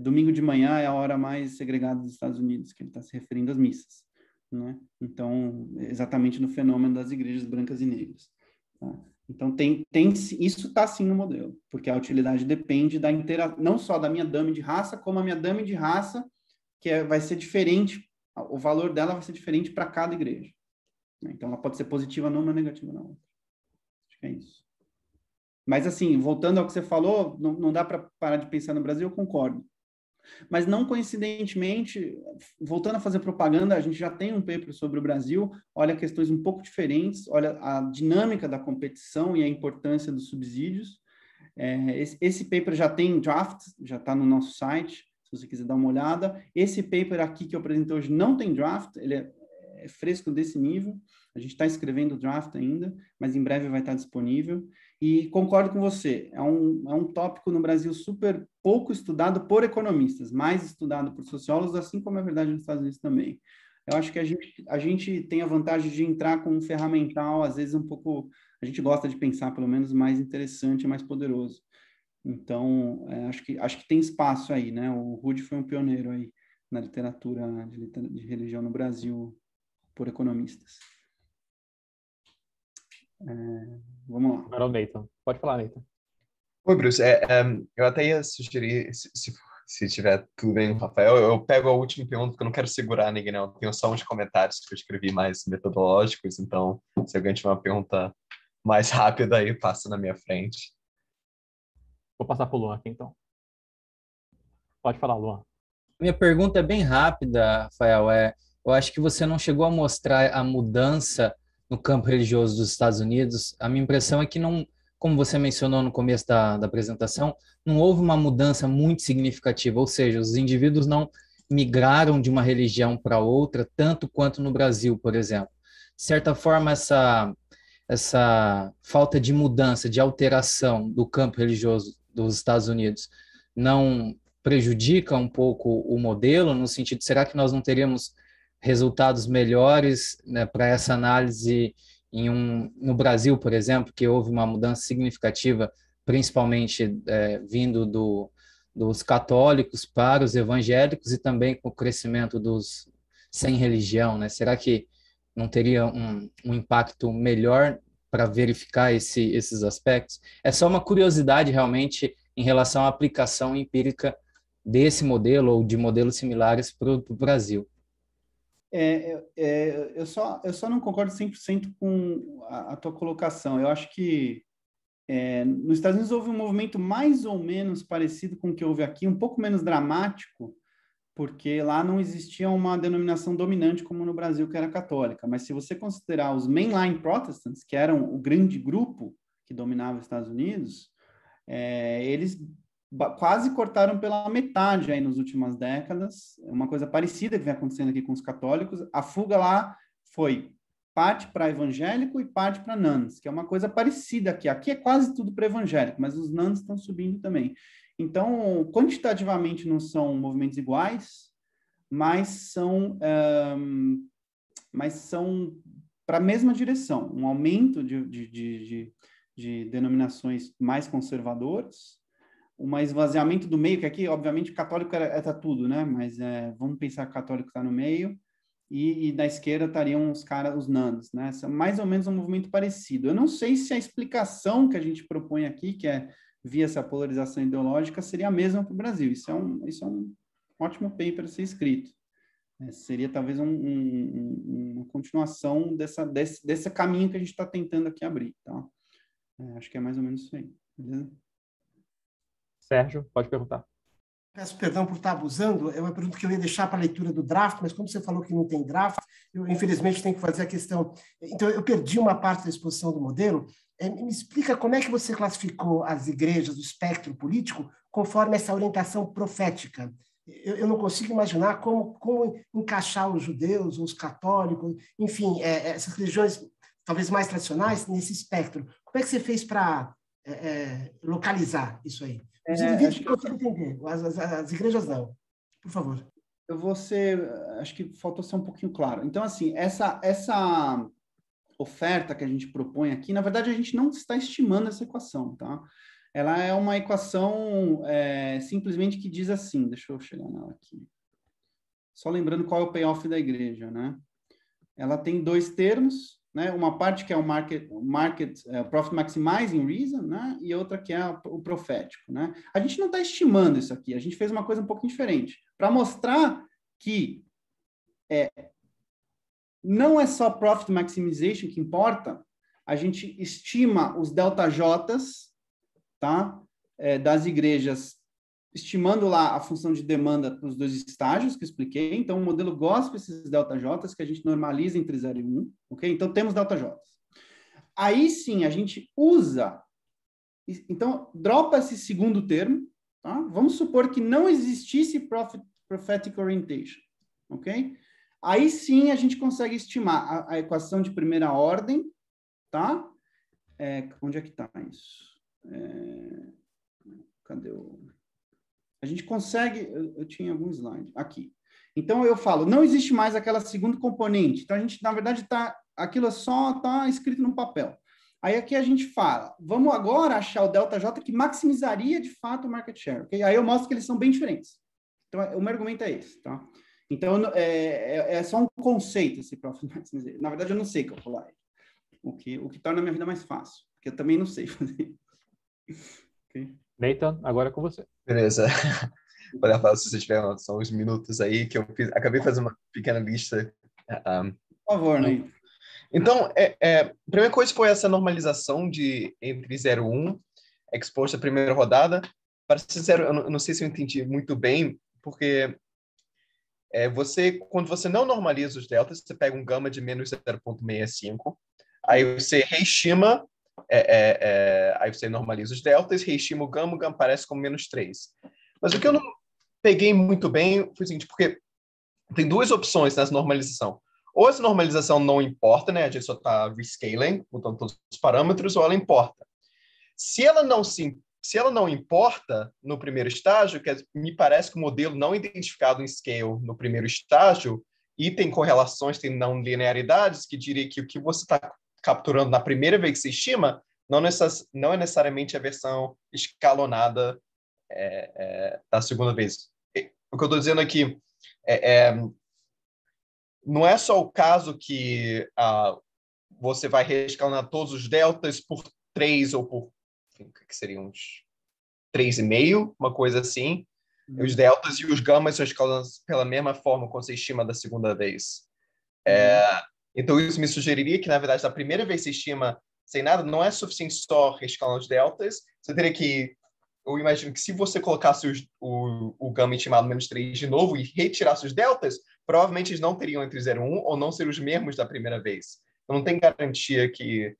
domingo de manhã é a hora mais segregada dos Estados Unidos, que ele está se referindo às missas, né? Então, exatamente no fenômeno das igrejas brancas e negras, tá? Então, isso está sim no modelo, porque a utilidade depende não só da minha dummy de raça, como a minha dummy de raça, que vai ser diferente, o valor dela vai ser diferente para cada igreja. Então, ela pode ser positiva numa, negativa na outra. Acho que é isso. Mas, assim, voltando ao que você falou, não dá para parar de pensar no Brasil, eu concordo. Mas, não coincidentemente, voltando a fazer propaganda, a gente já tem um paper sobre o Brasil, olha questões um pouco diferentes, olha a dinâmica da competição e a importância dos subsídios. Esse paper já tem draft, já está no nosso site, se você quiser dar uma olhada. Esse paper aqui que eu apresentei hoje não tem draft, ele é fresco desse nível. A gente está escrevendo o draft ainda, mas em breve vai estar disponível. E concordo com você, é um tópico no Brasil super pouco estudado por economistas, mais estudado por sociólogos, assim como é verdade nos Estados Unidos também. Eu acho que a gente tem a vantagem de entrar com um ferramental, às vezes um pouco, a gente gosta de pensar pelo menos mais interessante, mais poderoso. Então, acho que tem espaço aí, né? O Rudy foi um pioneiro aí na literatura de religião no Brasil por economistas. Vamos lá. Agora o Nathan. Pode falar, Nathan. Oi, Bruce. Eu até ia sugerir, se tiver tudo bem no Rafael, eu pego a última pergunta, porque eu não quero segurar ninguém, não. Eu tenho só uns comentários que eu escrevi mais metodológicos, então, se alguém tiver uma pergunta mais rápida aí, passa na minha frente. Vou passar para o Luan aqui, então. Pode falar, Luan. Minha pergunta é bem rápida, Rafael. Eu acho que você não chegou a mostrar a mudança no campo religioso dos Estados Unidos. A minha impressão é que não, como você mencionou no começo da apresentação, não houve uma mudança muito significativa, ou seja, os indivíduos não migraram de uma religião para outra, tanto quanto no Brasil, por exemplo. De certa forma, essa falta de mudança, de alteração do campo religioso dos Estados Unidos não prejudica um pouco o modelo, no sentido, será que nós não teríamos resultados melhores, né, para essa análise no Brasil, por exemplo, que houve uma mudança significativa, principalmente vindo dos católicos para os evangélicos e também com o crescimento dos sem religião, né? Será que não teria um impacto melhor para verificar esses aspectos? É só uma curiosidade realmente em relação à aplicação empírica desse modelo ou de modelos similares para o Brasil. Eu só não concordo 100% com a tua colocação. Eu acho que nos Estados Unidos houve um movimento mais ou menos parecido com o que houve aqui, um pouco menos dramático, porque lá não existia uma denominação dominante como no Brasil, que era católica. Mas se você considerar os mainline Protestants, que eram o grande grupo que dominava os Estados Unidos, eles quase cortaram pela metade aí nas últimas décadas, uma coisa parecida que vem acontecendo aqui com os católicos. A fuga lá foi parte para evangélico e parte para nuns, que é uma coisa parecida aqui. Aqui é quase tudo para evangélico, mas os nuns estão subindo também. Então, quantitativamente não são movimentos iguais, mas são para a mesma direção, um aumento de denominações mais conservadoras, um esvaziamento do meio, que aqui, obviamente, católico está tudo, né? Mas vamos pensar que católico está no meio, e da esquerda estariam os nuns, né? São mais ou menos um movimento parecido. Eu não sei se a explicação que a gente propõe aqui, que é via essa polarização ideológica, seria a mesma para o Brasil. Isso é um ótimo paper a ser escrito. Seria talvez uma continuação desse caminho que a gente está tentando aqui abrir. Tá? Acho que é mais ou menos isso aí. Beleza? Sérgio, pode perguntar. Peço perdão por estar abusando, é uma pergunta que eu ia deixar para a leitura do draft, mas como você falou que não tem draft, eu infelizmente tenho que fazer a questão. Então, eu perdi uma parte da exposição do modelo. Me explica como é que você classificou as igrejas do espectro político conforme essa orientação profética. Eu não consigo imaginar como encaixar os judeus, os católicos, enfim, essas religiões talvez mais tradicionais nesse espectro. Como é que você fez para localizar isso aí? Os indivíduos que eu consigo entender, as igrejas não. Por favor. Acho que faltou ser um pouquinho claro. Então, assim, essa oferta que a gente propõe aqui, na verdade, a gente não está estimando essa equação, tá? Ela é uma equação simplesmente que diz assim, deixa eu chegar nela aqui. Só lembrando qual é o payoff da igreja, né? Ela tem dois termos, né? Uma parte que é o Profit Maximizing Reason, né? E outra que é o profético, né? A gente não está estimando isso aqui, a gente fez uma coisa um pouquinho diferente, para mostrar que não é só Profit Maximization que importa, a gente estima os delta-Js, tá? Das igrejas, estimando lá a função de demanda para os dois estágios que eu expliquei. Então, o modelo gosta desses delta-Js, que a gente normaliza entre 0 e 1, ok? Então, temos delta-Js. Aí, sim, a gente usa... Então, dropa esse segundo termo, tá? Vamos supor que não existisse prophetic orientation, ok? Aí, sim, a gente consegue estimar a equação de primeira ordem, tá? Onde é que está isso? Cadê o... A gente consegue... Eu tinha algum slide. Aqui. Então, eu falo, não existe mais aquela segunda componente. Então, a gente, na verdade, aquilo só está escrito no papel. Aí, aqui a gente fala, vamos agora achar o ΔJ que maximizaria, de fato, o market share. Okay? Aí, eu mostro que eles são bem diferentes. Então, o meu argumento é esse, tá? Então, é só um conceito esse Profit Maximization. Na verdade, eu não sei calcular. O que torna a minha vida mais fácil. Porque eu também não sei fazer. Okay. Nathan, agora é com você. Beleza. Pode falar se você tiver só uns minutos aí, que eu acabei de fazer uma pequena lista. Por favor, Nathan. Então, a primeira coisa foi essa normalização entre 0 e 1, exposto à primeira rodada. Para ser sincero, eu não sei se eu entendi muito bem, porque quando você não normaliza os deltas, você pega um gama de menos 0,65, aí você reestima, aí você normaliza os deltas, reestima o gama aparece como menos 3. Mas o que eu não peguei muito bem foi o seguinte, porque tem duas opções nessa normalização. Ou essa normalização não importa, né? A gente só está rescaling, mudando todos os parâmetros, ou ela importa. Se ela não importa no primeiro estágio, me parece que o modelo não identificado em scale no primeiro estágio e tem correlações, tem não linearidades, que diria que o que você está capturando na primeira vez que você estima não é necessariamente a versão escalonada da segunda vez. O que eu estou dizendo aqui não é só o caso que você vai reescalonar todos os deltas por 3 ou por, que seriam uns 3,5, uma coisa assim. Os deltas e os gamas são escalonados pela mesma forma quando você estima da segunda vez. Então, isso me sugeriria que, na verdade, da primeira vez que você estima sem nada, não é suficiente só reescalonar os deltas. Você teria que... Eu imagino que se você colocasse o gama estimado menos 3 de novo e retirasse os deltas, provavelmente eles não teriam entre 0 e 1 ou não seriam os mesmos da primeira vez. Então, não tem garantia que...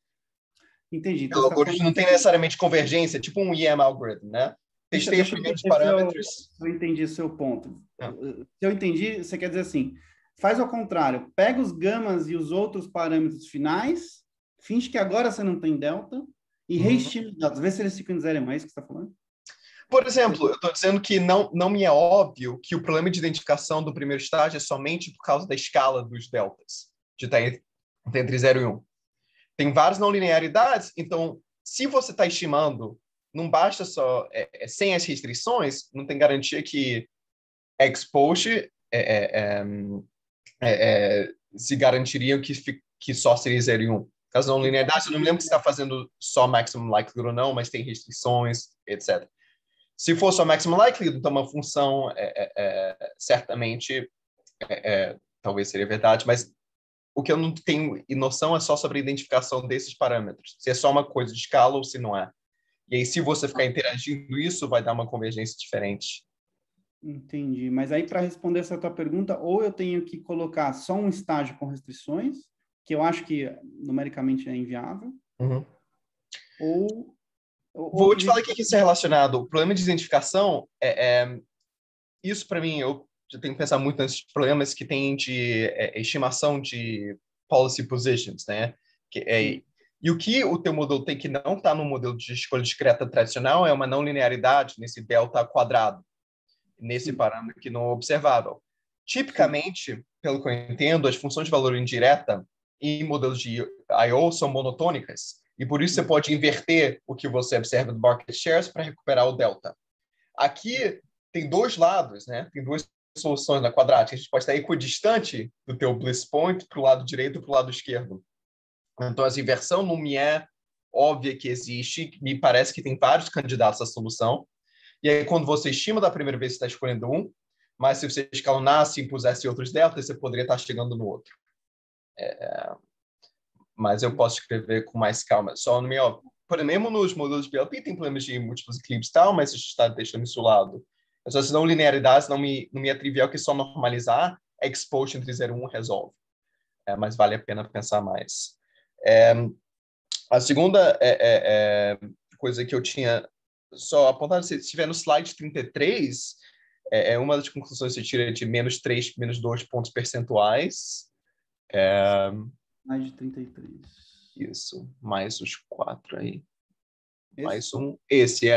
Entendi. Então, não tem necessariamente convergência, tipo um EM algorithm, né? Testei os primeiros parâmetros. Eu entendi o seu ponto. Se eu entendi, você quer dizer assim, faz ao contrário, pega os gamas e os outros parâmetros finais, finge que agora você não tem delta e reestima os dados. Vê se eles ficam em 0 e 1, é isso que você está falando? Por exemplo, eu estou dizendo que não me é óbvio que o problema de identificação do primeiro estágio é somente por causa da escala dos deltas, de estar entre 0 e 1. Tem várias não linearidades, então, se você está estimando, não basta só, sem as restrições, não tem garantia que ex-post se garantiriam que só seria 0 e 1. Caso não linearidade, eu não me lembro se está fazendo só maximum likelihood ou não, mas tem restrições, etc. Se for só maximum likelihood, então uma função certamente talvez seria verdade, mas o que eu não tenho noção é só sobre a identificação desses parâmetros. Se é só uma coisa de escala ou se não é. E aí, se você ficar interagindo isso, vai dar uma convergência diferente. Entendi. Mas aí, para responder essa tua pergunta, ou eu tenho que colocar só um estágio com restrições, que eu acho que numericamente é inviável, ou Vou te falar que isso é relacionado. O problema de identificação isso, para mim, eu já tenho que pensar muito nesses problemas que tem de estimação de policy positions, né? E o que o teu modelo tem que não está no modelo de escolha discreta tradicional é uma não linearidade nesse delta quadrado, nesse parâmetro que não é observável. Tipicamente, pelo que eu entendo, as funções de valor indireta em modelos de I/O são monotônicas, e por isso você pode inverter o que você observa do market shares para recuperar o delta. Aqui tem dois lados, né? Tem duas soluções na quadrática. A gente pode estar equidistante do teu bliss point para o lado direito e para o lado esquerdo. Então, essa inversão não me é óbvia que existe, me parece que tem vários candidatos à solução. E aí, quando você estima da primeira vez, você está escolhendo um, mas se você escalonasse e impusesse outros deltas, você poderia estar chegando no outro. Mas eu posso escrever com mais calma. Só no meu, por exemplo, nos modelos de BLP tem problemas de múltiplos equilíbrios e tal, mas a gente está deixando isso ao lado. Essas não linearidades não me é trivial que só normalizar, exposure entre 0 e 1 resolve. Mas vale a pena pensar mais. A segunda coisa que eu tinha só apontado, se estiver no slide 33, uma das conclusões que você tira de menos 3, menos 2 pontos percentuais. Mais de 33. Isso, mais os 4 aí. Mais um. Esse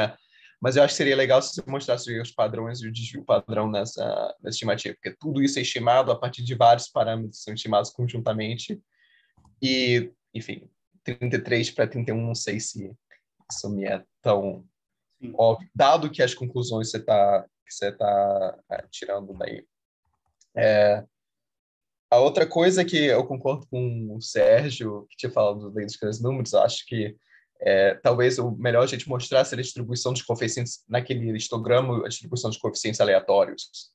Mas eu acho que seria legal se você mostrasse os padrões e o desvio padrão nessa estimativa, porque tudo isso é estimado a partir de vários parâmetros que são estimados conjuntamente. E, enfim, 33 para 31, não sei se isso me é tão óbvio, dado que as conclusões que você tá tirando daí. A outra coisa que eu concordo com o Sérgio, que tinha falado dos grandes números, eu acho que talvez o melhor a gente mostrasse a distribuição dos coeficientes naquele histograma, a distribuição dos coeficientes aleatórios,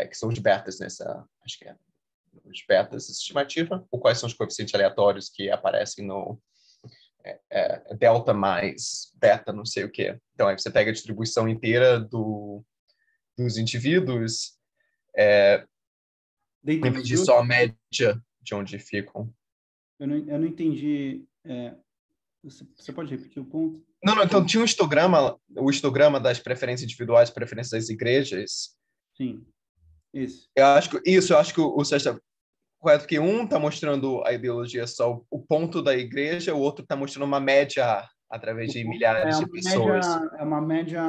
que são os betas acho que os betas dessa estimativa, ou quais são os coeficientes aleatórios que aparecem no delta mais beta, não sei o quê. Então, aí você pega a distribuição inteira dos indivíduos, em vez de só a média de onde ficam. Eu não entendi. Você pode repetir o ponto? Não, então tinha o histograma das preferências individuais e preferências das igrejas. Sim, isso. Eu acho que o Sérgio está correto, porque um está mostrando a ideologia só o ponto da igreja, o outro está mostrando uma média através de milhares de pessoas. É uma média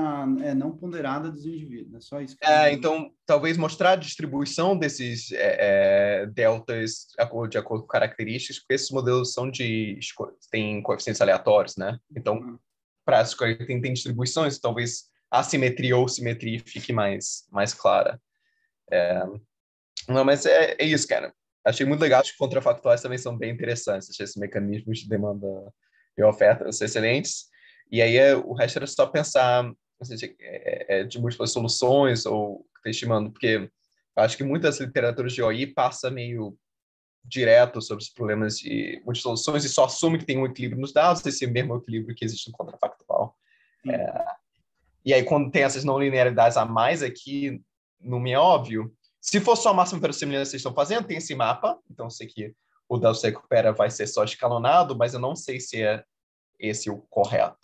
não ponderada dos indivíduos, é só isso. Então, talvez mostrar a distribuição desses deltas de acordo com características, porque esses modelos têm coeficientes aleatórios, né? Então, para escolher tem distribuições, talvez a simetria ou simetria fique mais clara. Não, mas é isso, cara. Achei muito legal, acho que contrafactuais também são bem interessantes. Achei esses mecanismos de demanda e oferta excelentes. E aí o resto era só pensar de múltiplas soluções ou estimando, porque eu acho que muitas literaturas de OI passa meio direto sobre os problemas de múltiplas soluções e só assume que tem um equilíbrio nos dados, esse mesmo equilíbrio que existe no contrafactual. E aí, quando tem essas não linearidades a mais aqui, não me é óbvio. Se for só a máxima verossimilhança que vocês estão fazendo, tem esse mapa, então eu sei que o del se recupera vai ser só escalonado, mas eu não sei se é esse o correto.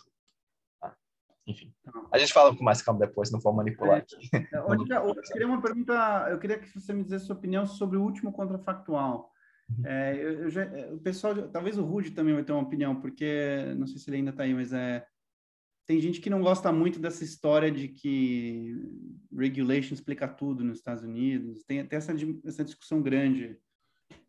Enfim, a gente fala com mais calma depois, não vou manipular aqui. Eu queria uma pergunta, eu queria que você me dissesse sua opinião sobre o último contrafactual. O pessoal, talvez o Rudy também vai ter uma opinião, porque não sei se ele ainda está aí, mas tem gente que não gosta muito dessa história de que regulation explica tudo nos Estados Unidos. Tem até essa discussão grande.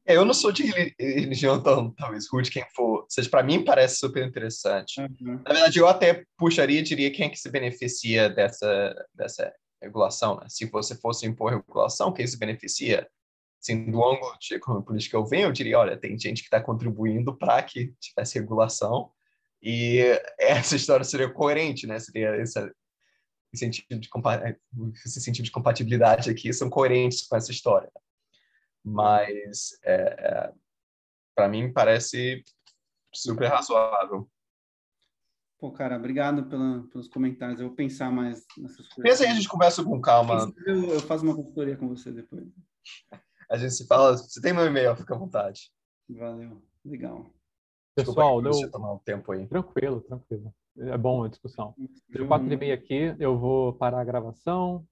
Eu não sou de religião, então talvez Rudy, quem for. Ou seja, para mim parece super interessante. Na verdade, eu até puxaria e diria quem é que se beneficia dessa regulação. Né? Se você fosse impor regulação, quem se beneficia? assim, do ângulo de economia política que eu venho, eu diria, olha, tem gente que está contribuindo para que tivesse regulação, e essa história seria coerente, né? Seria esse sentido de compatibilidade aqui são coerentes com essa história. Mas, para mim, parece super razoável. Pô, cara, obrigado pelos comentários. Eu vou pensar mais nessas coisas. Pensa aí, a gente conversa com calma. Eu faço uma consultoria com você depois. A gente se fala. Você tem meu e-mail, fica à vontade. Valeu, legal. Pessoal, desculpa, tomar um tempo aí. Tranquilo. É bom a discussão. Deu 4h30 aqui, eu vou parar a gravação.